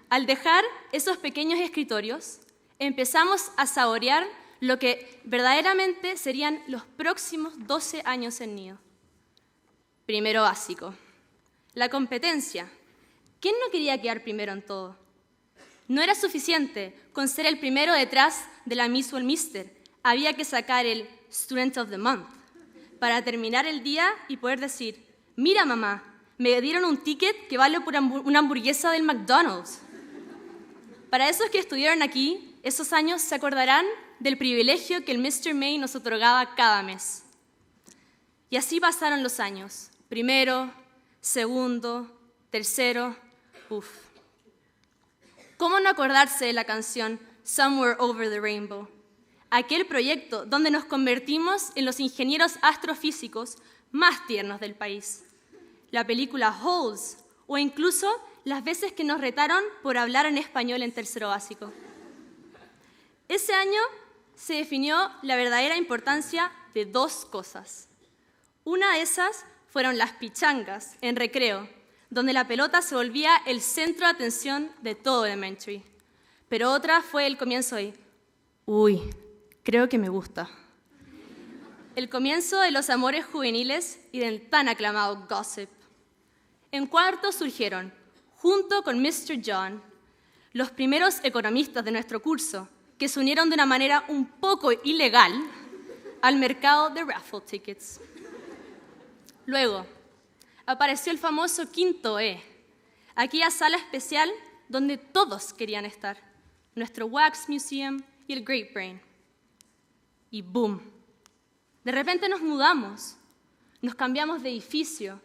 Al dejar esos pequeños escritorios, empezamos a saborear lo que verdaderamente serían los próximos 12 años en Nido. Primero básico, la competencia. ¿Quién no quería quedar primero en todo? No era suficiente con ser el primero detrás de la Miss o el Mister. Había que sacar el Student of the Month para terminar el día y poder decir, mira mamá, me dieron un ticket que vale por una hamburguesa del McDonald's. Para esos que estuvieron aquí, esos años se acordarán del privilegio que el Mr. May nos otorgaba cada mes. Y así pasaron los años. Primero, segundo, tercero, ¿Cómo no acordarse de la canción Somewhere Over the Rainbow? Aquel proyecto donde nos convertimos en los ingenieros astrofísicos más tiernos del país. La película Holes, o incluso las veces que nos retaron por hablar en español en tercero básico. Ese año se definió la verdadera importancia de dos cosas. Una de esas fueron las pichangas en recreo, donde la pelota se volvía el centro de atención de todo Elementary. Pero otra fue el comienzo de, creo que me gusta. El comienzo de los amores juveniles y del tan aclamado gossip. En cuarto surgieron, junto con Mr. John, los primeros economistas de nuestro curso, que se unieron de una manera un poco ilegal al mercado de raffle tickets. Luego, apareció el famoso quinto E, aquella sala especial donde todos querían estar, nuestro Wax Museum y el Great Brain. Y ¡boom! De repente nos mudamos, nos cambiamos de edificio,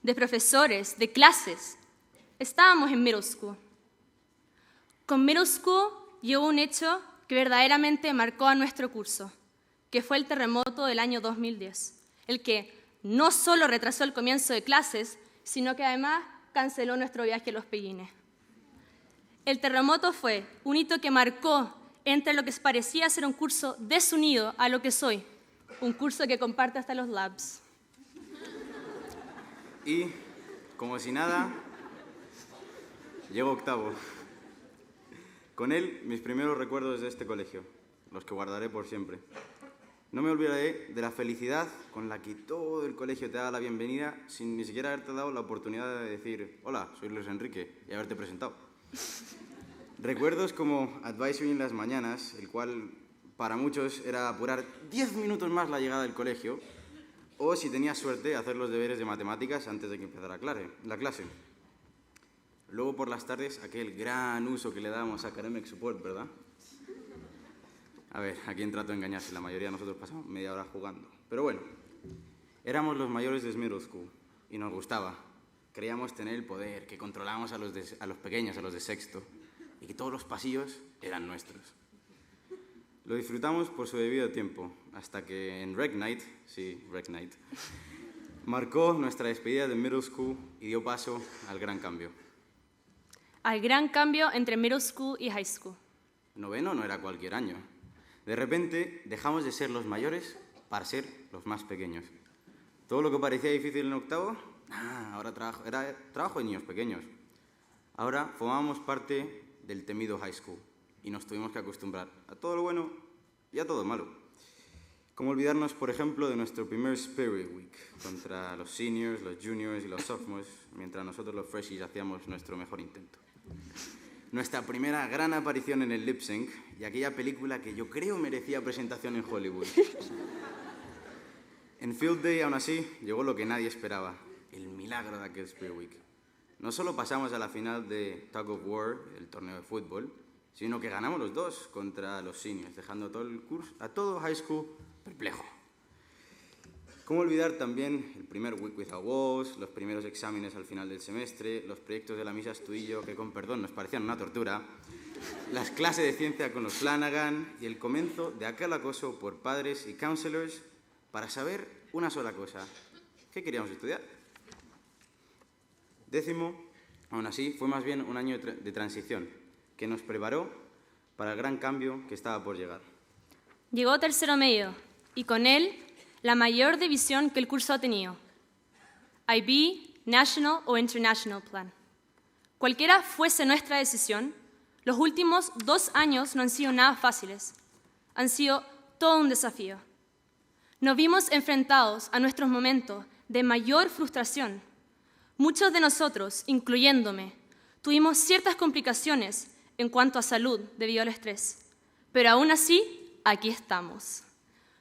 de profesores, de clases. Estábamos en middle school. Con middle school y hubo un hecho que verdaderamente marcó a nuestro curso, que fue el terremoto del año 2010, el que no solo retrasó el comienzo de clases, sino que además canceló nuestro viaje a Los Pellines. El terremoto fue un hito que marcó entre lo que parecía ser un curso desunido a lo que soy, un curso que comparte hasta los labs. Y, como si nada, llego octavo. Con él, mis primeros recuerdos de este colegio, los que guardaré por siempre. No me olvidaré de la felicidad con la que todo el colegio te da la bienvenida sin ni siquiera haberte dado la oportunidad de decir «Hola, soy Luis Enrique» y haberte presentado. Recuerdos como advisory en las mañanas, el cual para muchos era apurar 10 minutos más la llegada del colegio, o, si tenías suerte, hacer los deberes de matemáticas antes de que empezara la clase. Luego, por las tardes, aquel gran uso que le dábamos a Academic Support, ¿verdad? A ver, ¿a quién trato de engañar si la mayoría de nosotros pasamos media hora jugando? Pero bueno, éramos los mayores de middle school y nos gustaba. Creíamos tener el poder, que controlábamos a los pequeños, a los de sexto, y que todos los pasillos eran nuestros. Lo disfrutamos por su debido tiempo, hasta que en Rec Night, marcó nuestra despedida de middle school y dio paso al gran cambio. Al gran cambio entre middle school y high school. Noveno no era cualquier año. De repente dejamos de ser los mayores para ser los más pequeños. Todo lo que parecía difícil en octavo, ahora era trabajo de niños pequeños. Ahora formábamos parte del temido high school y nos tuvimos que acostumbrar a todo lo bueno y a todo lo malo. ¿Cómo olvidarnos, por ejemplo, de nuestro primer Spirit Week contra los seniors, los juniors y los sophomores, mientras nosotros los freshies hacíamos nuestro mejor intento? Nuestra primera gran aparición en el lip sync y aquella película que yo creo merecía presentación en Hollywood. En Field Day, aún así, llegó lo que nadie esperaba, el milagro de aquel Spirit Week. No solo pasamos a la final de Tug of War, el torneo de fútbol, sino que ganamos los dos contra los seniors, dejando a todo high school perplejo. ¿Cómo olvidar también el primer Week Without Walls, los primeros exámenes al final del semestre, los proyectos de la misa Astudillo, que con perdón nos parecían una tortura, las clases de ciencia con los Flanagan y el comienzo de aquel acoso por padres y counselors para saber una sola cosa: ¿qué queríamos estudiar? Décimo, aún así, fue más bien un año de transición que nos preparó para el gran cambio que estaba por llegar. Llegó tercero medio y con él la mayor división que el curso ha tenido. IB, National o International Plan. Cualquiera fuese nuestra decisión, los últimos 2 años no han sido nada fáciles. Han sido todo un desafío. Nos vimos enfrentados a nuestros momentos de mayor frustración. Muchos de nosotros, incluyéndome, tuvimos ciertas complicaciones en cuanto a salud debido al estrés. Pero aún así, aquí estamos.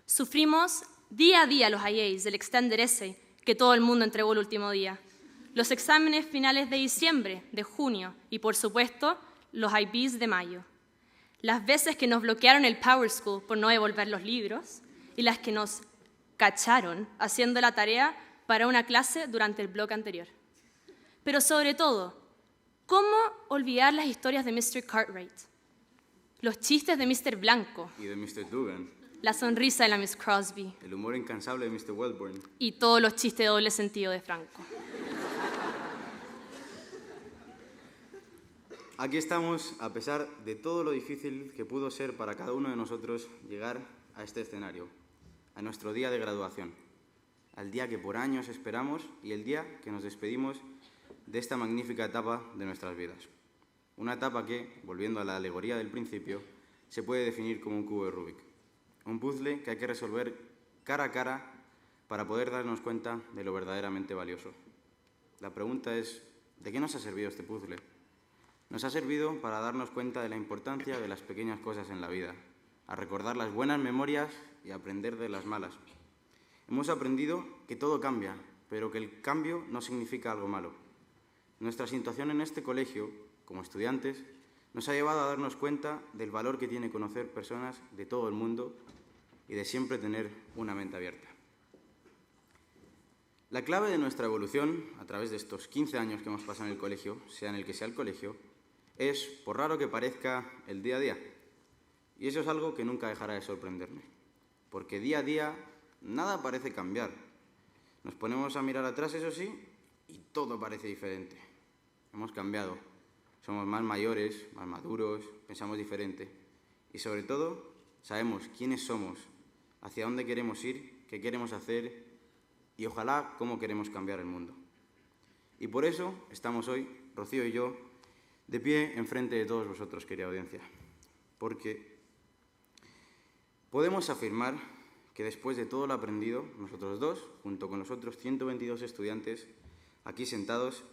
Sufrimos día a día los IAs del Extended Essay que todo el mundo entregó el último día, los exámenes finales de diciembre, de junio y, por supuesto, los IBs de mayo. Las veces que nos bloquearon el Power School por no devolver los libros y las que nos cacharon haciendo la tarea para una clase durante el bloque anterior. Pero sobre todo, ¿cómo olvidar las historias de Mr. Cartwright? Los chistes de Mr. Blanco. Y de Mr. Dugan. La sonrisa de la Miss Crosby. El humor incansable de Mr. Wellborn. Y todos los chistes de doble sentido de Franco. Aquí estamos, a pesar de todo lo difícil que pudo ser para cada uno de nosotros llegar a este escenario, a nuestro día de graduación, al día que por años esperamos y el día que nos despedimos de esta magnífica etapa de nuestras vidas. Una etapa que, volviendo a la alegoría del principio, se puede definir como un cubo de Rubik. Un puzzle que hay que resolver cara a cara para poder darnos cuenta de lo verdaderamente valioso. La pregunta es, ¿de qué nos ha servido este puzzle? Nos ha servido para darnos cuenta de la importancia de las pequeñas cosas en la vida, a recordar las buenas memorias y aprender de las malas. Hemos aprendido que todo cambia, pero que el cambio no significa algo malo. Nuestra situación en este colegio, como estudiantes, nos ha llevado a darnos cuenta del valor que tiene conocer personas de todo el mundo y de siempre tener una mente abierta. La clave de nuestra evolución, a través de estos 15 años que hemos pasado en el colegio, sea en el que sea el colegio, es, por raro que parezca, el día a día. Y eso es algo que nunca dejará de sorprenderme, porque día a día nada parece cambiar. Nos ponemos a mirar atrás, eso sí, y todo parece diferente. Hemos cambiado, somos más mayores, más maduros, pensamos diferente. Y sobre todo, sabemos quiénes somos, hacia dónde queremos ir, qué queremos hacer y ojalá cómo queremos cambiar el mundo. Y por eso estamos hoy, Rocío y yo, de pie enfrente de todos vosotros, querida audiencia. Porque podemos afirmar que después de todo lo aprendido, nosotros dos, junto con los otros 122 estudiantes aquí sentados,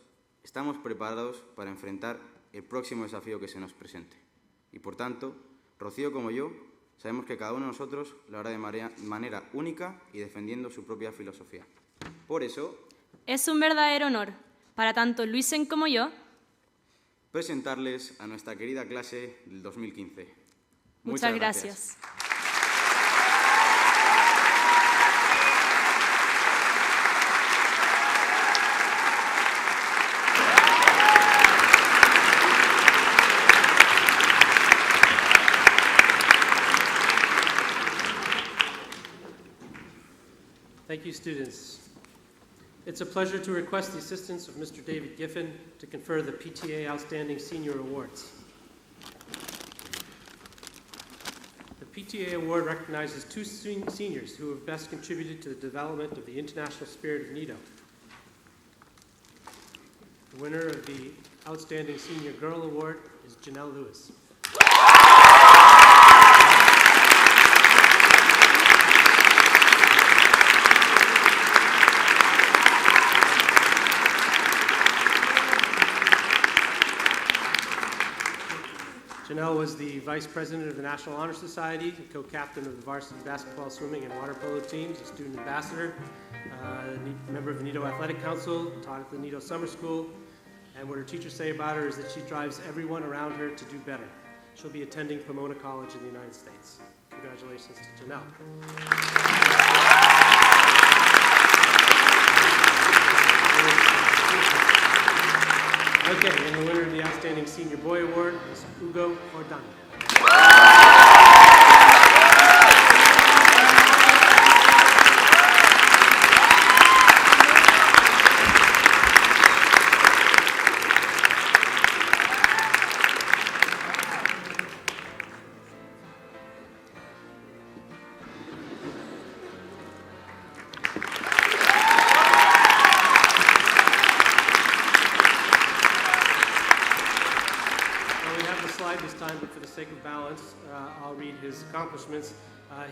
estamos preparados para enfrentar el próximo desafío que se nos presente. Y por tanto, Rocío como yo, sabemos que cada uno de nosotros lo hará de manera única y defendiendo su propia filosofía. Por eso, es un verdadero honor para tanto Luisen como yo presentarles a nuestra querida clase del 2015. Muchas gracias. Thank you, students. It's a pleasure to request the assistance of Mr. David Giffen to confer the PTA Outstanding Senior Awards. The PTA Award recognizes two seniors who have best contributed to the development of the international spirit of Nido. The winner of the Outstanding Senior Girl Award is Janelle Lewis. Janelle was the vice president of the National Honor Society, co-captain of the varsity basketball, swimming, and water polo teams, a student ambassador, member of the Nido Athletic Council, taught at the Nido Summer School, and what her teachers say about her is that she drives everyone around her to do better. She'll be attending Pomona College in the United States. Congratulations to Janelle. Okay, and the winner of the Outstanding Senior Boy Award is Hugo Ordana. This time, but for the sake of balance, I'll read his accomplishments.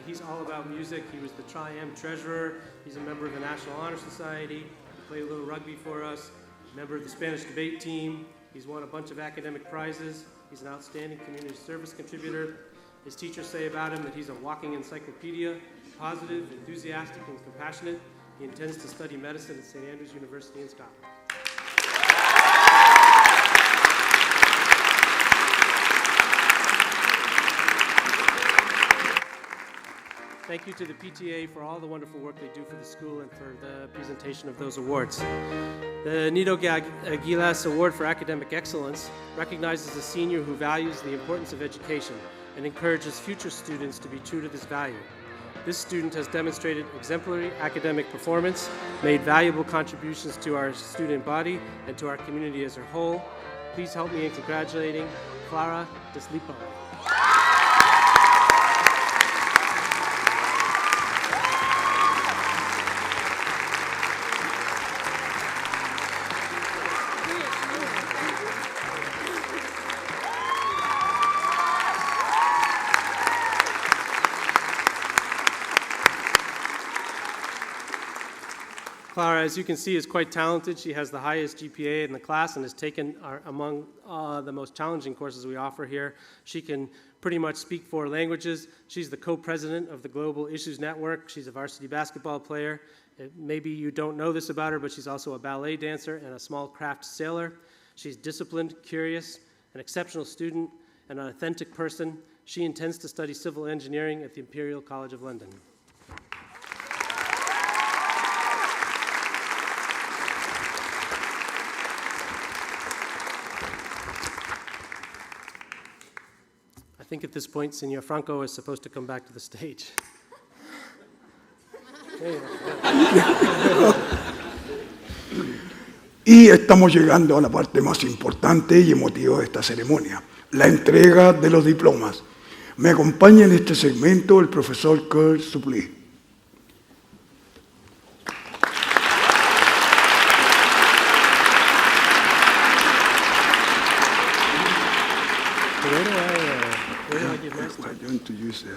He's all about music. He was the Tri-Am treasurer. He's a member of the National Honor Society. He played a little rugby for us. Member of the Spanish debate team. He's won a bunch of academic prizes. He's an outstanding community service contributor. His teachers say about him that he's a walking encyclopedia, positive, enthusiastic, and compassionate. He intends to study medicine at St. Andrews University in Scotland. Thank you to the PTA for all the wonderful work they do for the school and for the presentation of those awards. The Nido Aguilas Award for Academic Excellence recognizes a senior who values the importance of education and encourages future students to be true to this value. This student has demonstrated exemplary academic performance, made valuable contributions to our student body and to our community as a whole. Please help me in congratulating Clara Deslipo. Clara, as you can see, is quite talented. She has the highest GPA in the class and has taken among the most challenging courses we offer here. She can pretty much speak 4 languages. She's the co-president of the Global Issues Network. She's a varsity basketball player. Maybe you don't know this about her, but she's also a ballet dancer and a small craft sailor. She's disciplined, curious, an exceptional student, and an authentic person. She intends to study civil engineering at the Imperial College of London. I think at this point, Senor Franco is supposed to come back to the stage. Y estamos llegando a la parte más importante y emotiva de esta ceremonia, la entrega de los diplomas. Me acompaña en este segmento el profesor Kurt Suplee. Where do I give my stuff? Why don't you use that?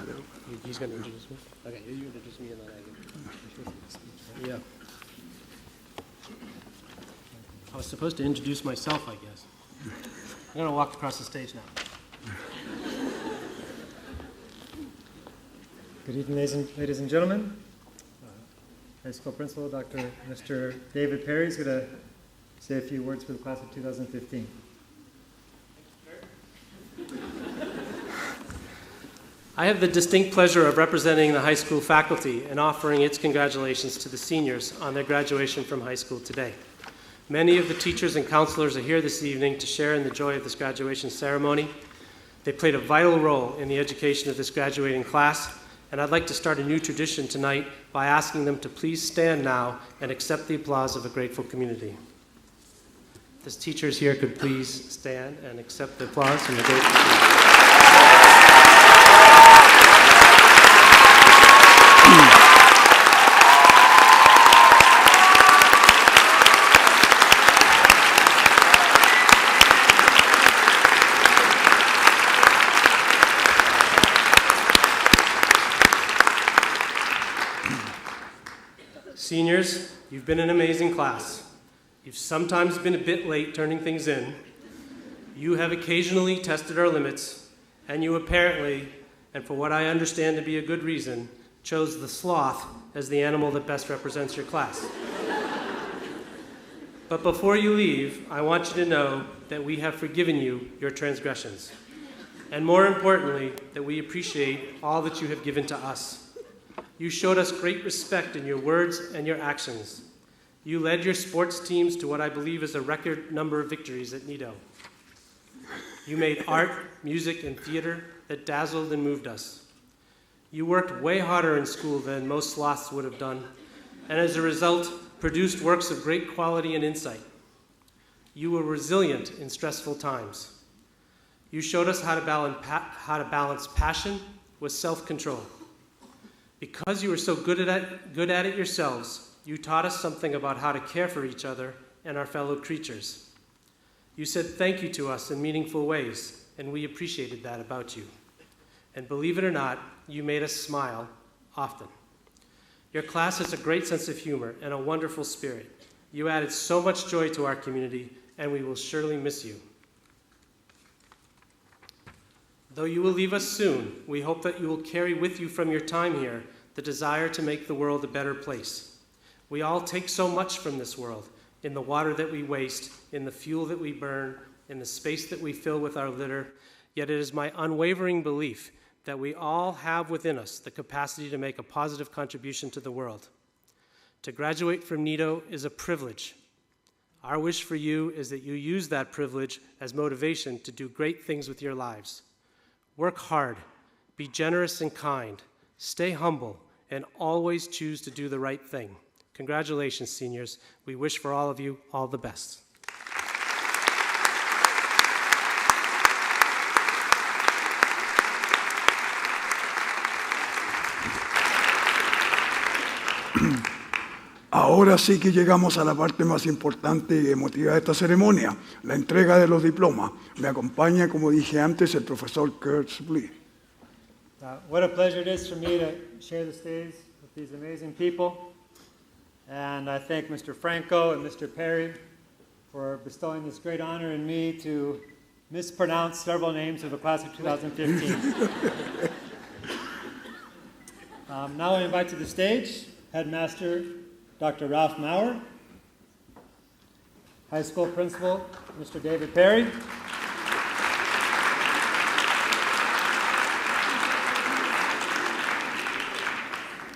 He's going to introduce me? Okay, you introduce me and then I Yeah. I was supposed to introduce myself, I guess. I'm going to walk across the stage now. Good evening, ladies and gentlemen. High School Principal Mr. David Perry is going to say a few words for the class of 2015. I have the distinct pleasure of representing the high school faculty and offering its congratulations to the seniors on their graduation from high school today. Many of the teachers and counselors are here this evening to share in the joy of this graduation ceremony. They played a vital role in the education of this graduating class, and I'd like to start a new tradition tonight by asking them to please stand now and accept the applause of a grateful community. The teachers here could please stand and accept the applause from the grateful community. Seniors, you've been an amazing class. You've sometimes been a bit late turning things in. You have occasionally tested our limits, and you apparently, and for what I understand to be a good reason, chose the sloth as the animal that best represents your class. But before you leave, I want you to know that we have forgiven you your transgressions, and more importantly, that we appreciate all that you have given to us. You showed us great respect in your words and your actions. You led your sports teams to what I believe is a record number of victories at Nido. You made art, music, and theater that dazzled and moved us. You worked way harder in school than most sloths would have done, and as a result, produced works of great quality and insight. You were resilient in stressful times. You showed us how to balance passion with self-control. Because you were so good at it yourselves, you taught us something about how to care for each other and our fellow creatures. You said thank you to us in meaningful ways, and we appreciated that about you. And believe it or not, you made us smile often. Your class has a great sense of humor and a wonderful spirit. You added so much joy to our community, and we will surely miss you. Though you will leave us soon, we hope that you will carry with you from your time here the desire to make the world a better place. We all take so much from this world, in the water that we waste, in the fuel that we burn, in the space that we fill with our litter, yet it is my unwavering belief that we all have within us the capacity to make a positive contribution to the world. To graduate from Nido is a privilege. Our wish for you is that you use that privilege as motivation to do great things with your lives. Work hard, be generous and kind, stay humble, and always choose to do the right thing. Congratulations, seniors. We wish for all of you all the best. Ahora sí que llegamos a la parte más importante y emotiva de esta ceremonia, la entrega de los diplomas. Me acompaña, como dije antes, el profesor Kurt Suplee. What a pleasure it is for me to share the stage with these amazing people. And I thank Mr. Franco and Mr. Perry for bestowing this great honor in me to mispronounce several names of the class of 2015. Now I invite to the stage Headmaster Dr. Ralph Maurer, High School Principal Mr. David Perry,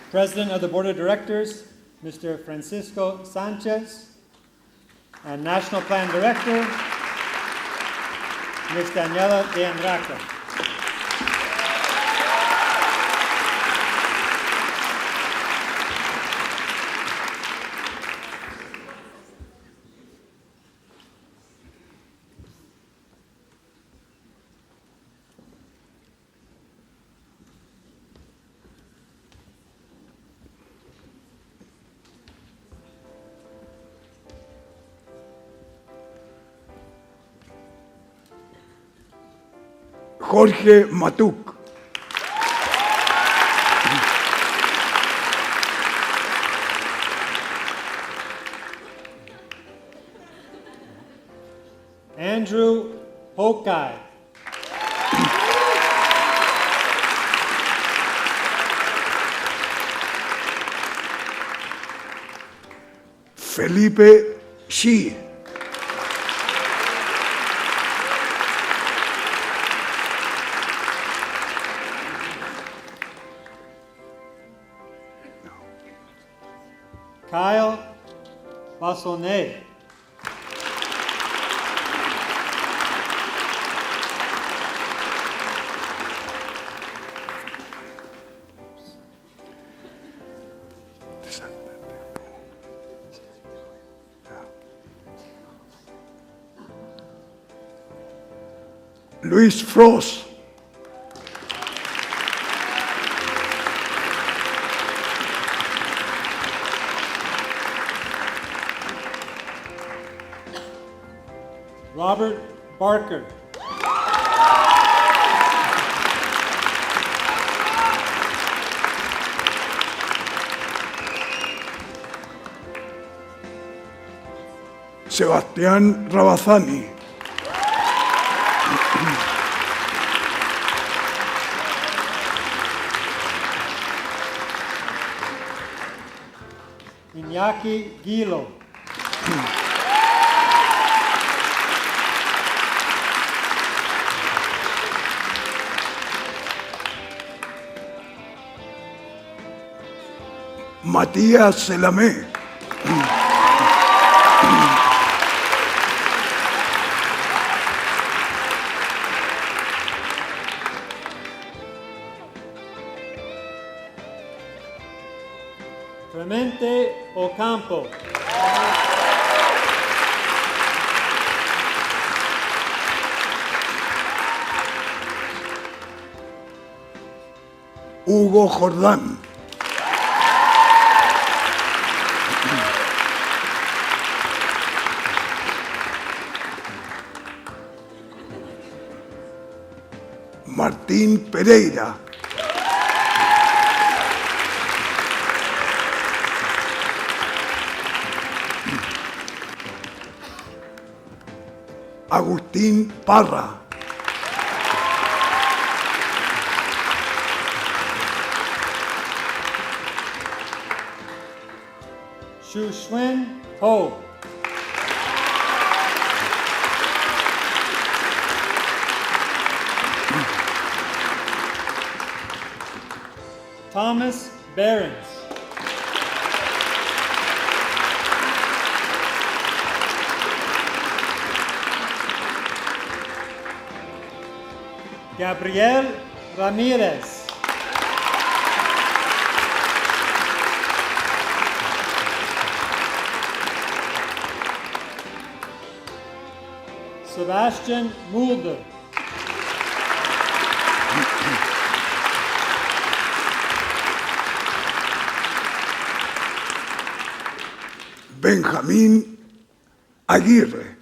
President of the Board of Directors Mr. Francisco Sanchez, and National Plan Director Ms. Daniela de Andraca. Jorge Matuk. Andrew Hokai. Felipe Shi. Kyle Bassonet. Luis Frost. Robert Barker. Sebastián Rabazani. Iñaki Gilo. Matías Selamé. Clemente Ocampo. Hugo Jordán. Martín Pereira. Agustín Parra. Shushwen Ho. Thomas Behrens. Gabriel Ramirez. Sebastian Mulder. Benjamín Aguirre.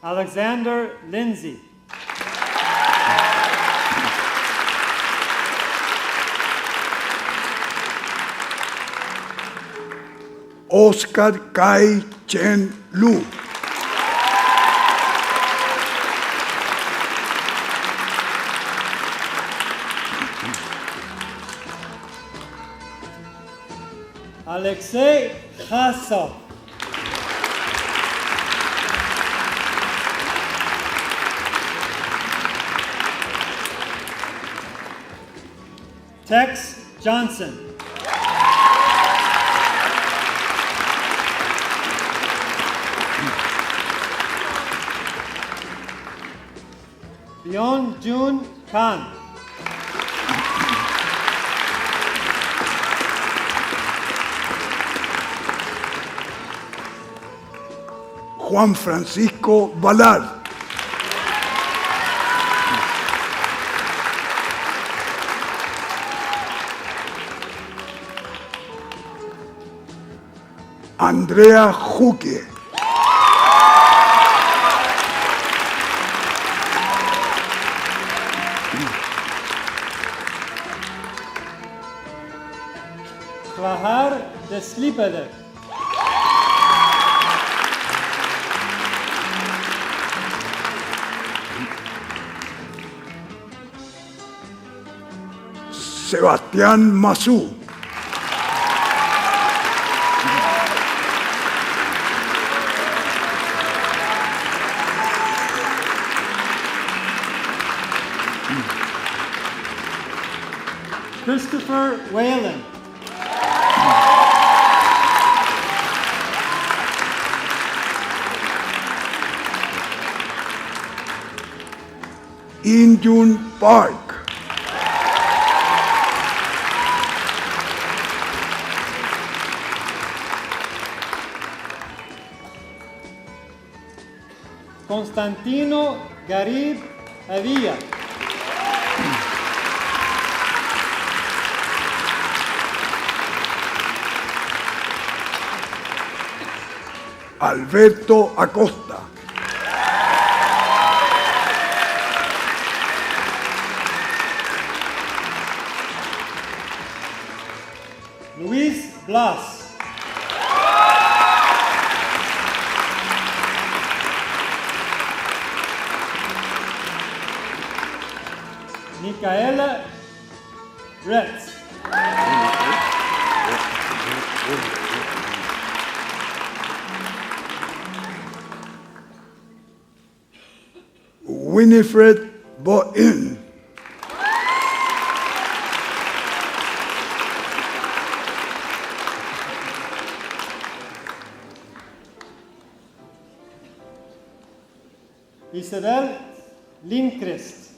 Alexander Lindsay. Oscar Kai Chen Lu. Alexei Hassov. Tex Johnson. Byung Jun Khan. Juan Francisco Valar. Andrea Juque. Klahar de Slipede. Sebastián Mazú. Christopher Whalen. Injun Park. Constantino Garib Avilla. Alberto Acosta. Luis Blas. Micaela Retz. Winifred Boin. Isabel Lindqvist.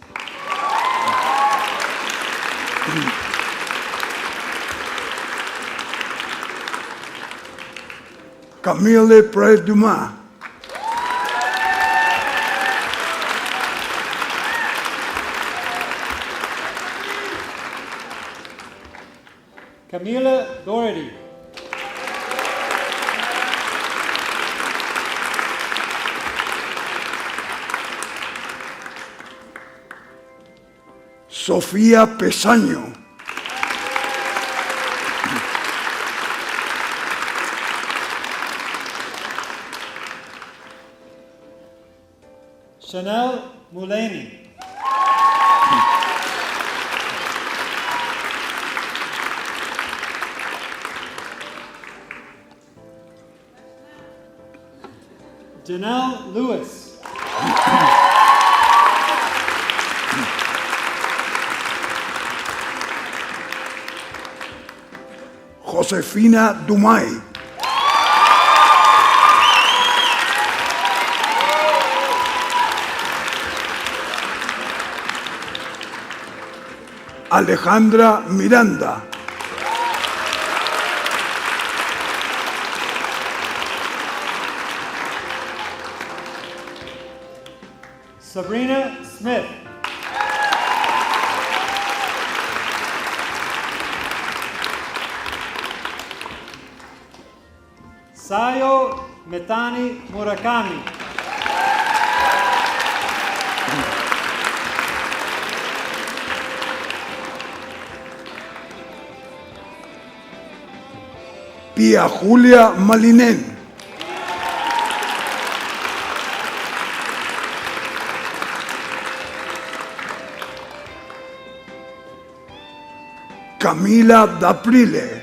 Camille Pres-Dumas. Camila Doherty. Sofía Pesaño. Chanel Mullaney. Janelle Lewis. Josefina Dumay. Alejandra Miranda. Sabrina Smith. Sayo Metani Murakami. Pia Julia Malinen. Camila D'Aprile.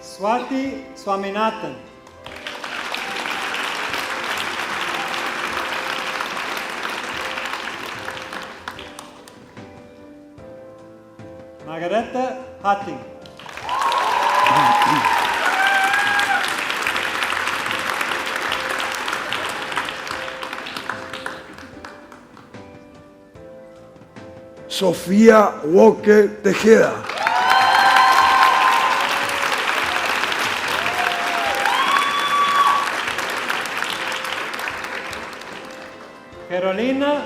Swati Swaminathan. Margareta Hatting. Sofía Walker Tejeda. Carolina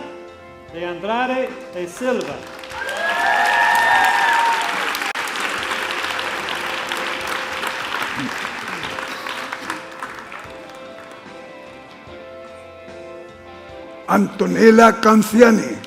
de Andrade de Silva. Antonella Canciani.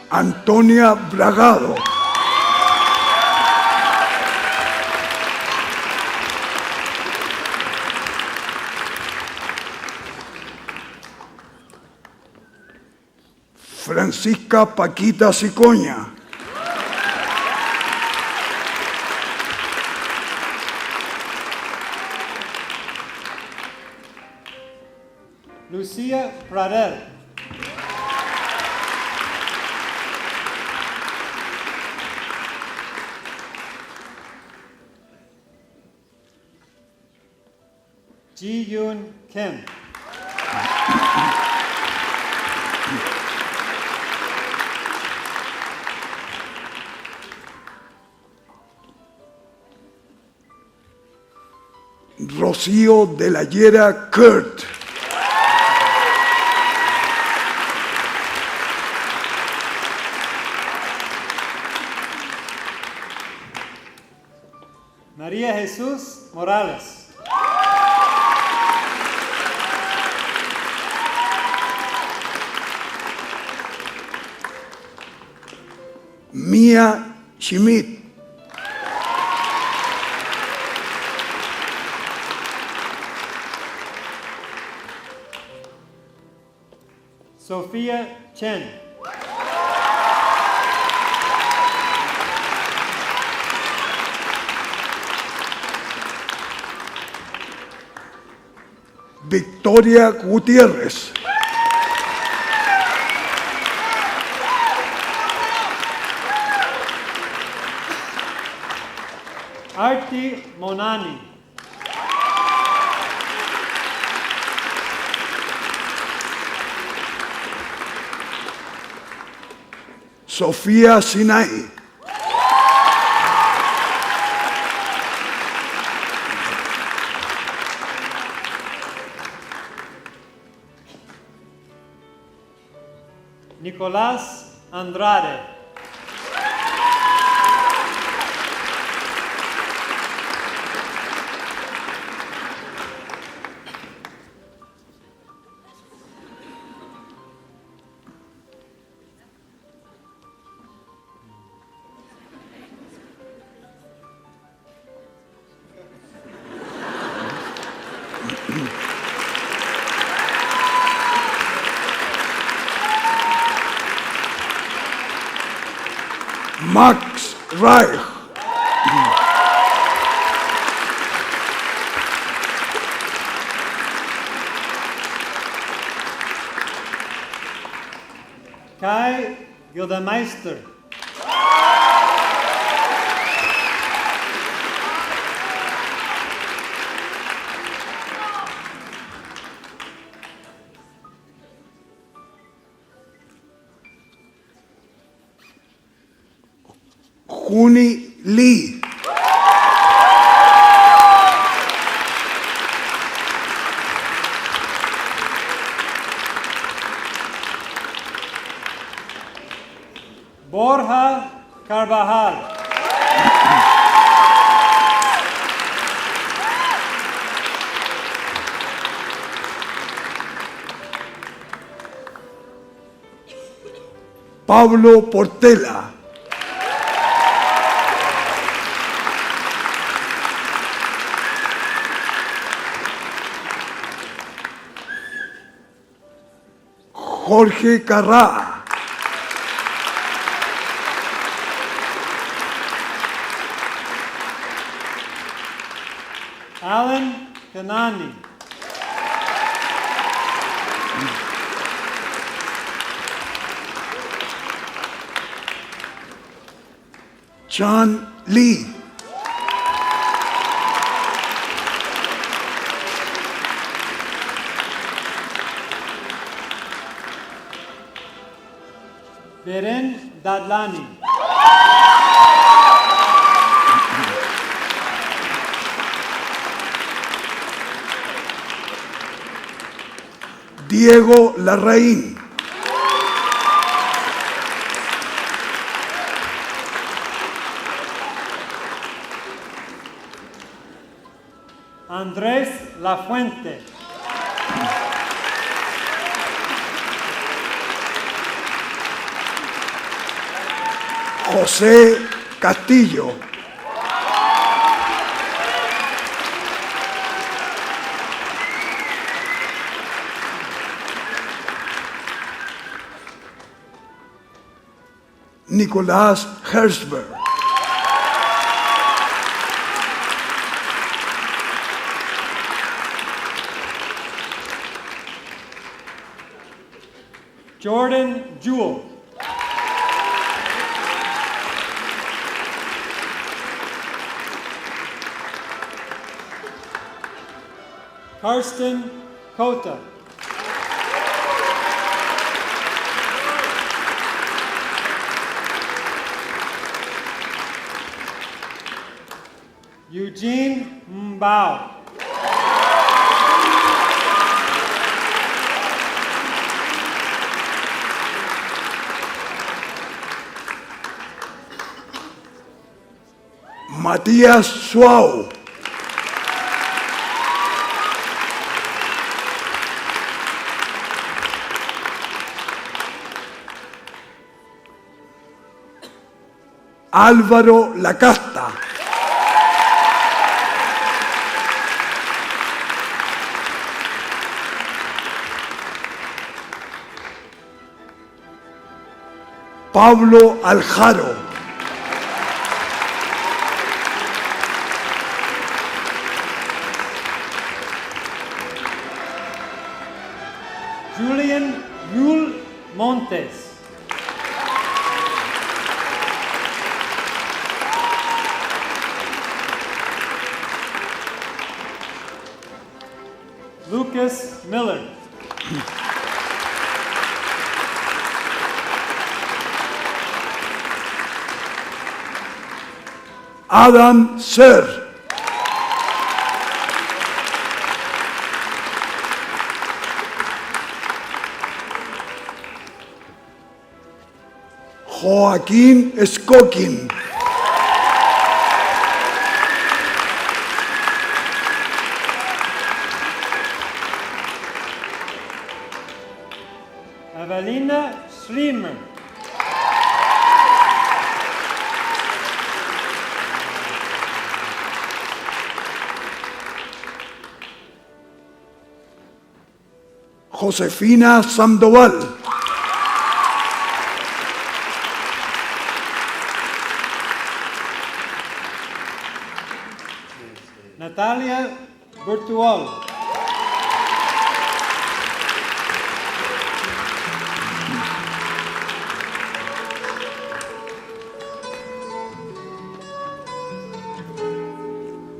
Antonia Bragado. Francisca Paquita Cicoña. Lucia Pradel. Ji Yoon Kim. Rocío de la Llera Kurt. María Jesús Morales. Mia Schmidt. Sofía Chen. Victoria Gutiérrez. Arti Monani. Sofía Sinai. Nicolás Andrade. Max Reich. Kai Gildemeister. Juni Lee. Borja Carvajal. Pablo Portela. Jorge Carrá. Alan Kanani. Chan Lee. Beren Dadlani. Diego Larraín. La Fuente. José Castillo. Nicolás Herzberg. Jordan Jewell. Karsten Kota. Eugene Mbao. Matías Suau. Álvaro Lacasta. Pablo Aljaro. Julian Yul Montes. Lucas Miller. Adam Ser. Joaquín Skokin. Evelina Schlimmer. Josefina Sandoval. Natalia Virtual.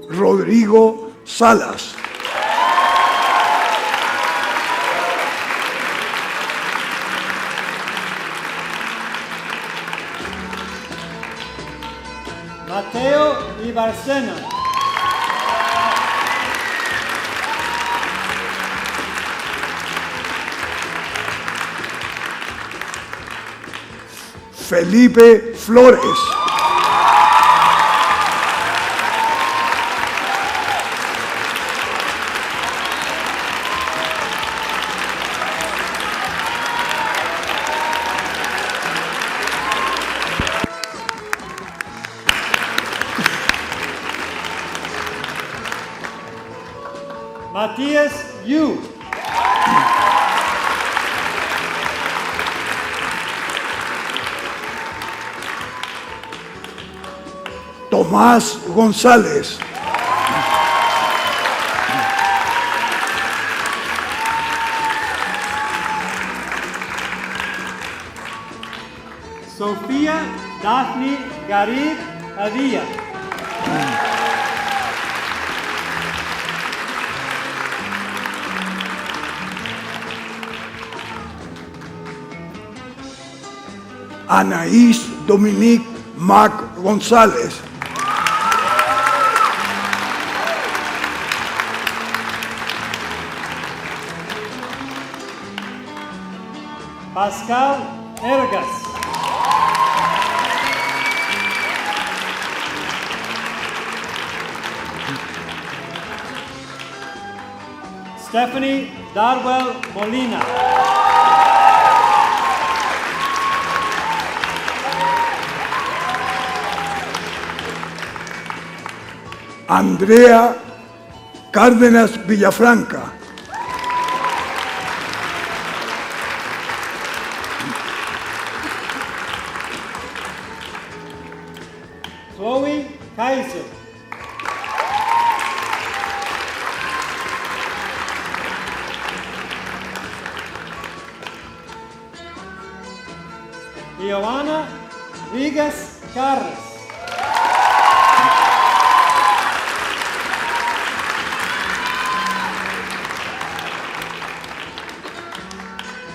Rodrigo Salas. Mateo Ibarcena. Felipe Flores. Matías Yu. Tomás González. Sofía Daphne Garib Adía. Anaís Dominique Mac González. Pascal Ergas. Stephanie Darwell Molina. Andrea Cárdenas Villafranca. Chloe Kaiser. Ioana Vigas Carras.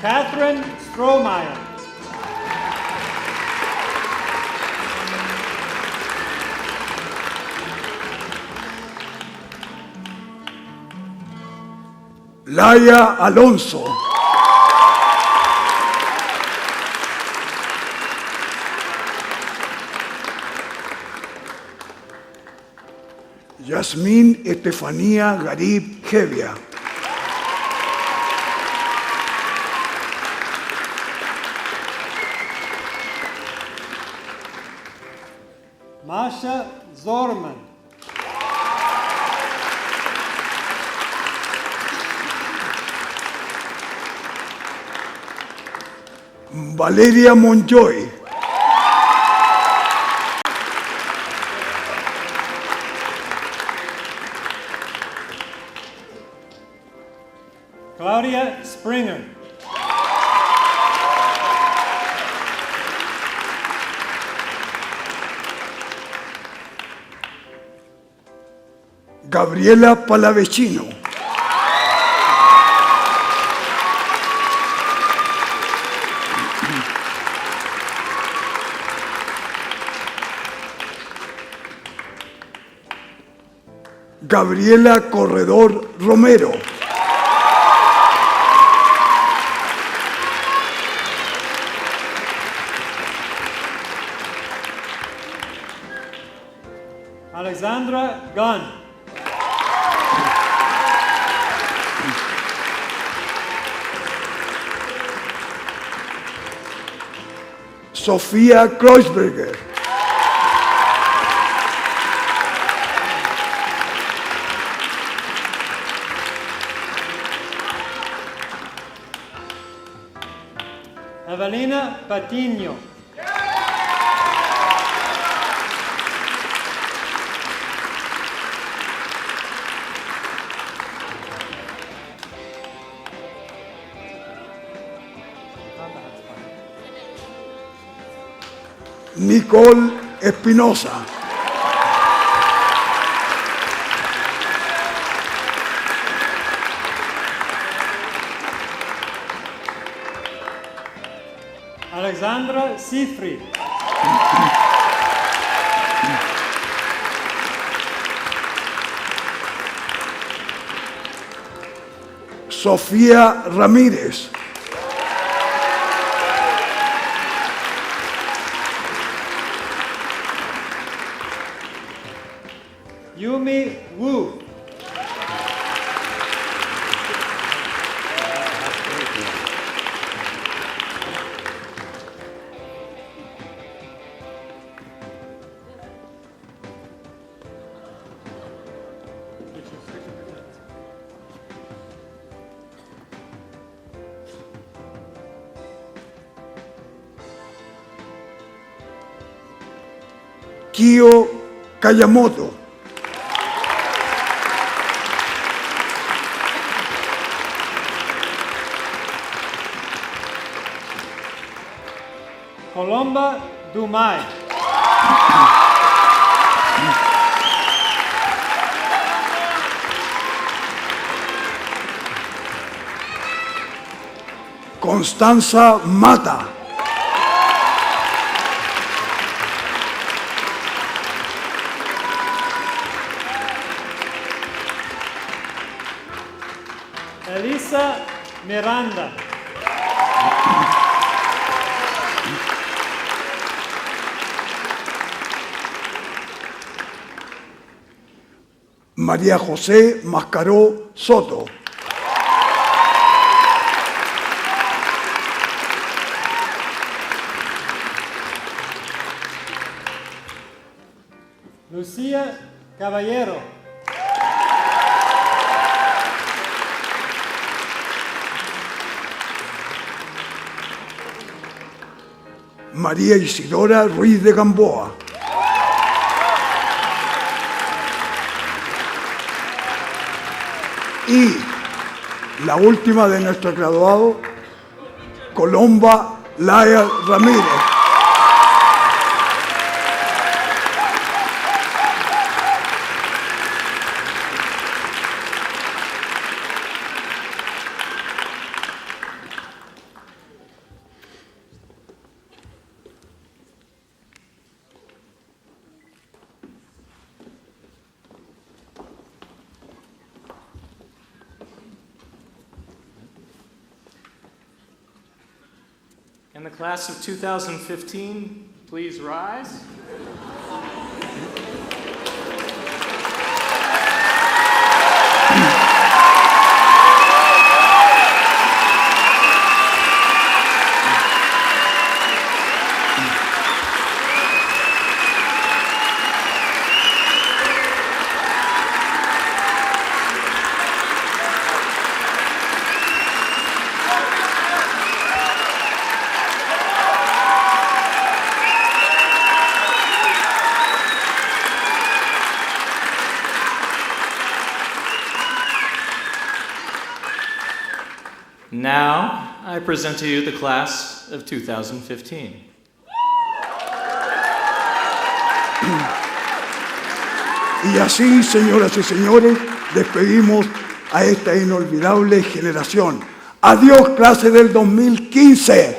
Catherine Strohmeyer. Laia Alonso. Yasmín Estefanía Garib Hevia. Masha Zorman. Valeria Monjoy. Claudia Springer. Gabriela Palavecino. Gabriela Corredor Romero. Alexandra Gunn. Sofía Kreuzberger. Evelina Patiño. Nicole Espinosa. Alexandra Sifri. Sofía Ramírez. Yumi Wu. Kio Kayamoto. Colomba Dumai. Constanza Mata. Elisa Miranda. María José Mascaró Soto. Lucia Caballero. María Isidora Ruiz de Gamboa. Y la última de nuestros graduados, Colomba Laia Ramírez. And the class of 2015, please rise. Now, I present to you the class of 2015. Y así, señoras y señores, despedimos a esta inolvidable generación. Adiós, clase del 2015.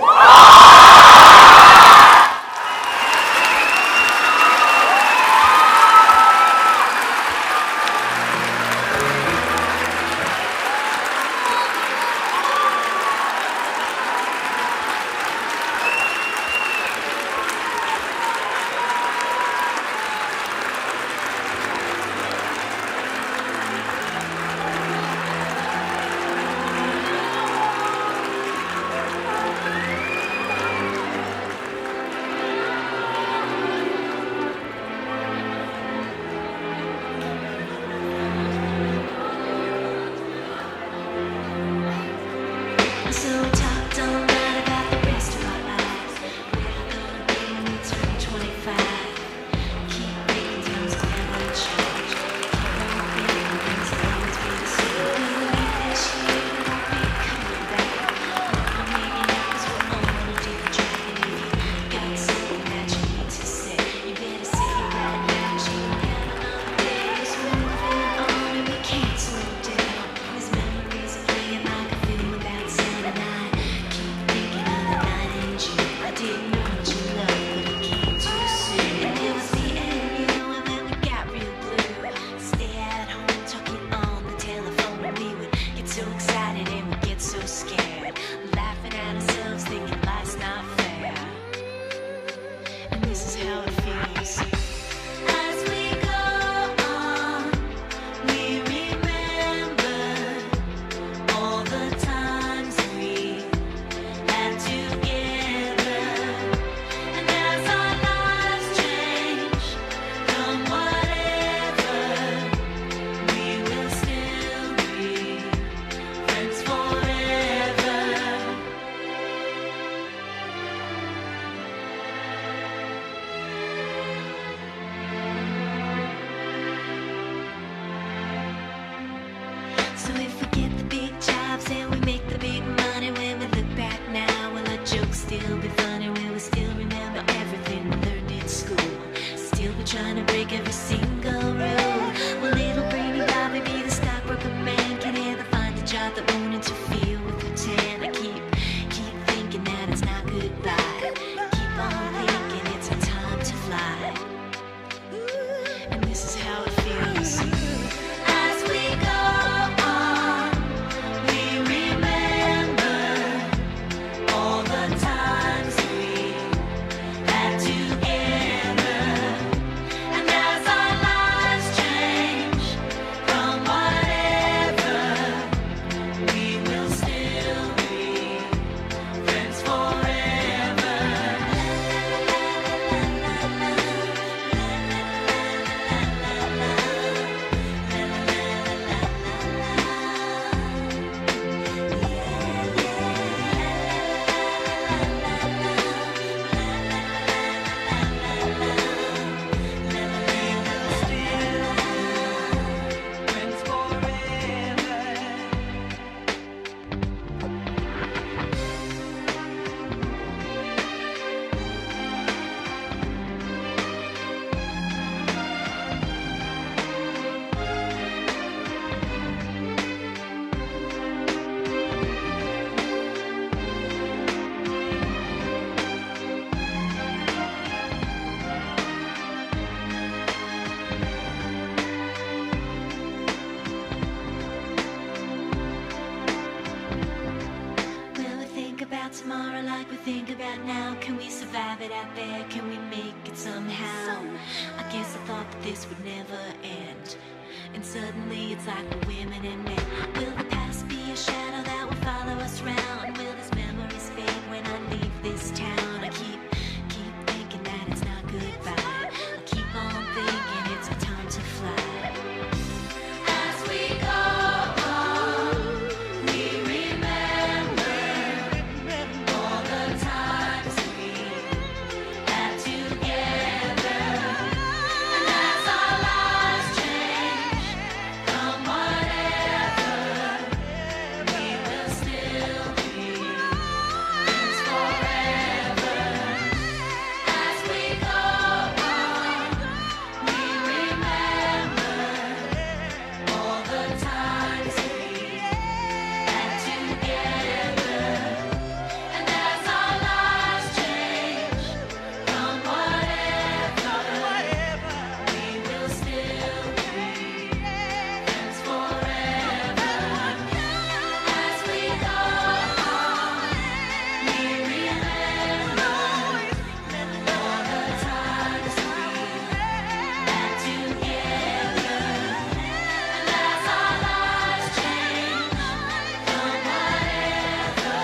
Together, and as our about tomorrow like we think about now. Can we survive it out there? Can we make it somehow? I guess I thought that this would never end, and suddenly it's like the women and men. Will the past be a shadow that will follow us round? Will these memories fade when I leave this town? I keep thinking that it's not goodbye. I keep on thinking it's our time to fly. As we go on, we remember all the times we had together. And as our lives change, come whatever, we will still be friends forever. As we go on, we remember all the times we had together. And as our lives change, come whatever, we will still be friends forever. As we go on, we remember all the times we had together. And as our lives change, come whatever,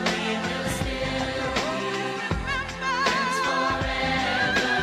we will still be friends forever.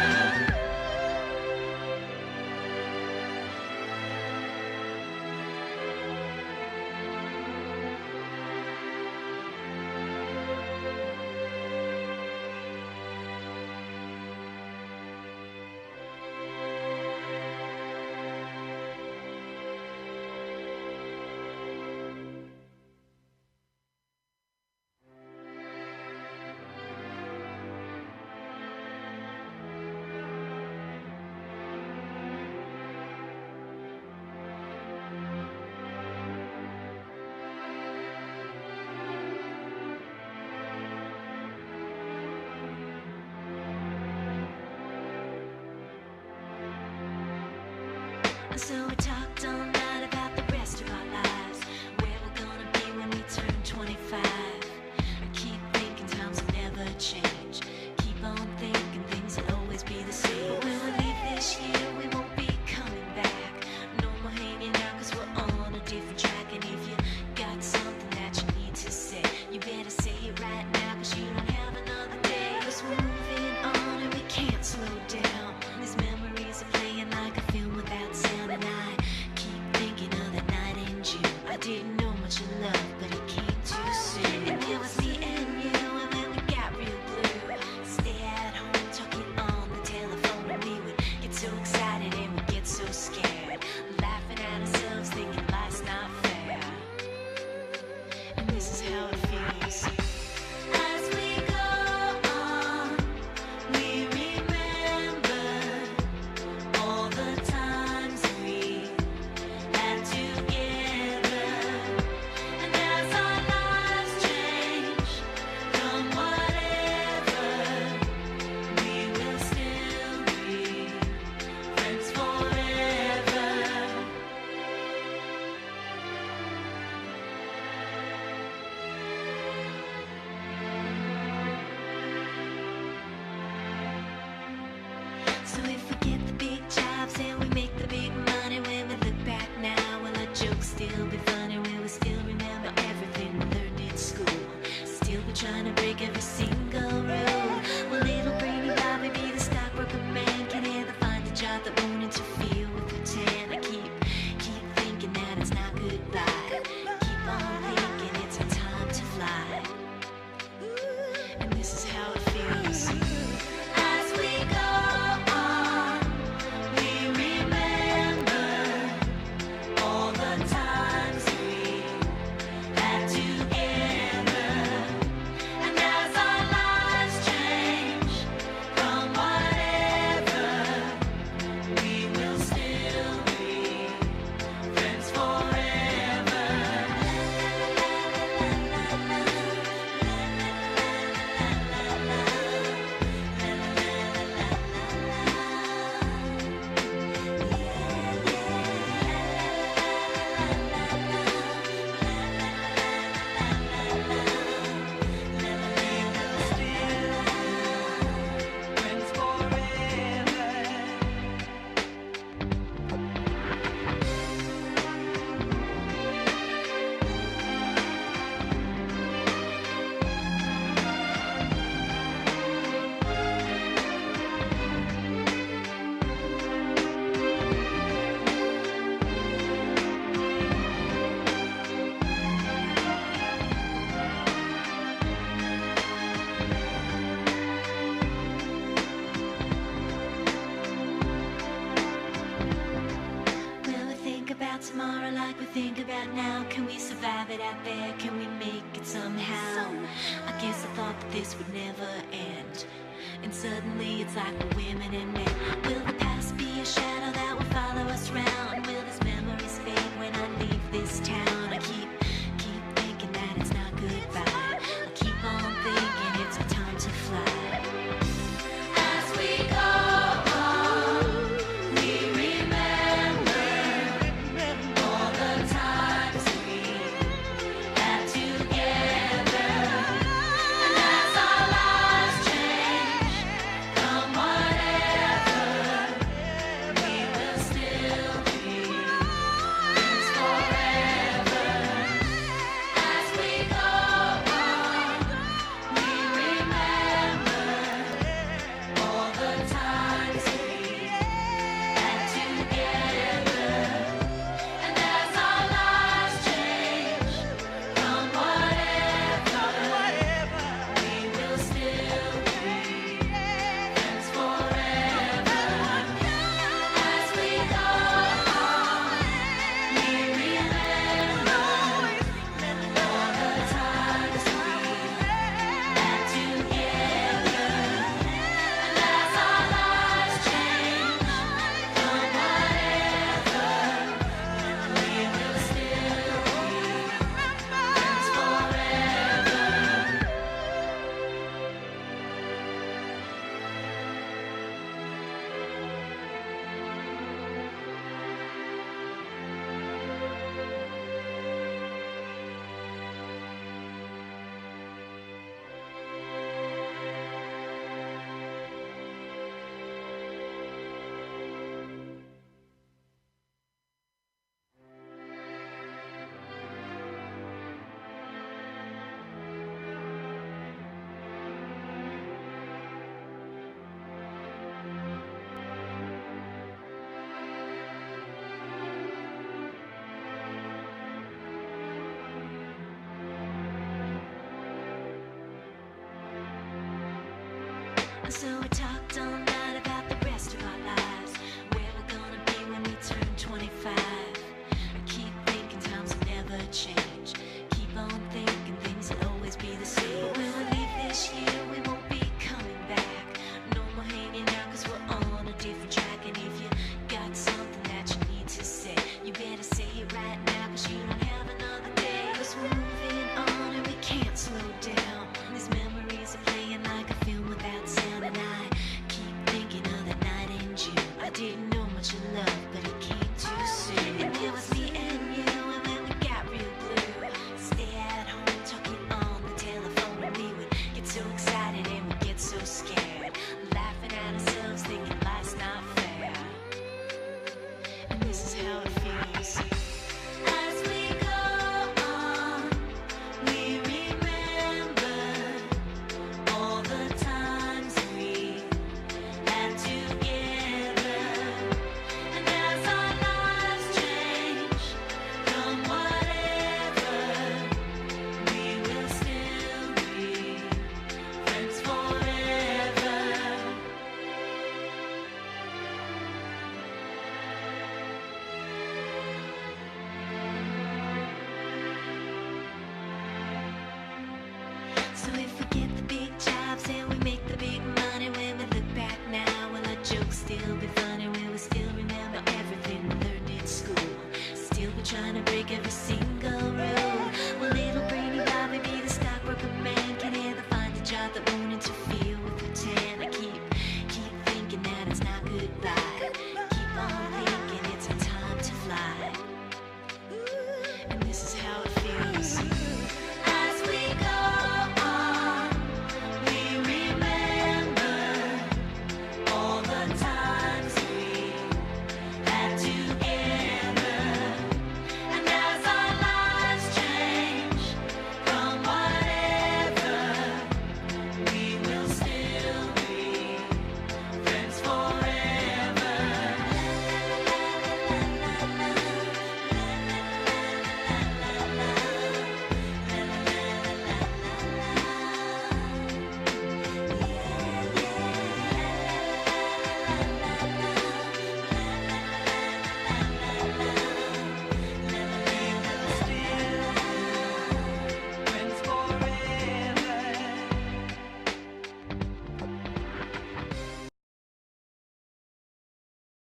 And so we talked all night about the rest of our lives, where we're gonna be when we turn 25. I keep thinking times will never change. Keep on thinking things will always be the same. But when we leave this year, we won't be coming back. No more hanging out, cause we're on a different track. And if you got something that you need to say, you better say it right now, cause you don't have another day. Cause we're moving on and we can't slow down. These memories are playing like a film without sound. And I keep thinking of that night in June. I didn't know much of love, but it came too soon. And it was me and you, and then we got real blue. Stay at home talking on the telephone, and we would get so excited and we'd get so scared, laughing at ourselves, thinking life's not fair. And this is how it feels. As we go on, we remember all the times we had together. And as our lives change, come whatever, we will still be friends forever. So if we get the big jobs and we make the big money, when we look back now, will our jokes still be funny? Will we still remember everything we learned in school? Still be trying to break every single rule? Will little brainy Bobby be the stockbroker man? Can he ever find a job that won't interfere with the tan? I keep thinking that it's not goodbye. Keep on thinking it's our time to fly. And this is how it feels. As we go on, we remember all the times we had together. And as our lives survive it out there? Can we make it somehow? I guess I thought that this would never end. And suddenly it's like we're women and men. Will the past be a shadow that will follow us round? Will these memories fade when I leave this town? I keep thinking that it's not goodbye. I keep on thinking it's our time to fly. As we go on, we remember all the times we had together. And as our lives change, come whatever, we will still be friends forever. As we go on, we remember all the times we had together. And as our lives change, come whatever, we will still be friends forever. As we go on, we remember all the times we had together. And as our lives change, come whatever, we will still be friends forever. So we talked all night.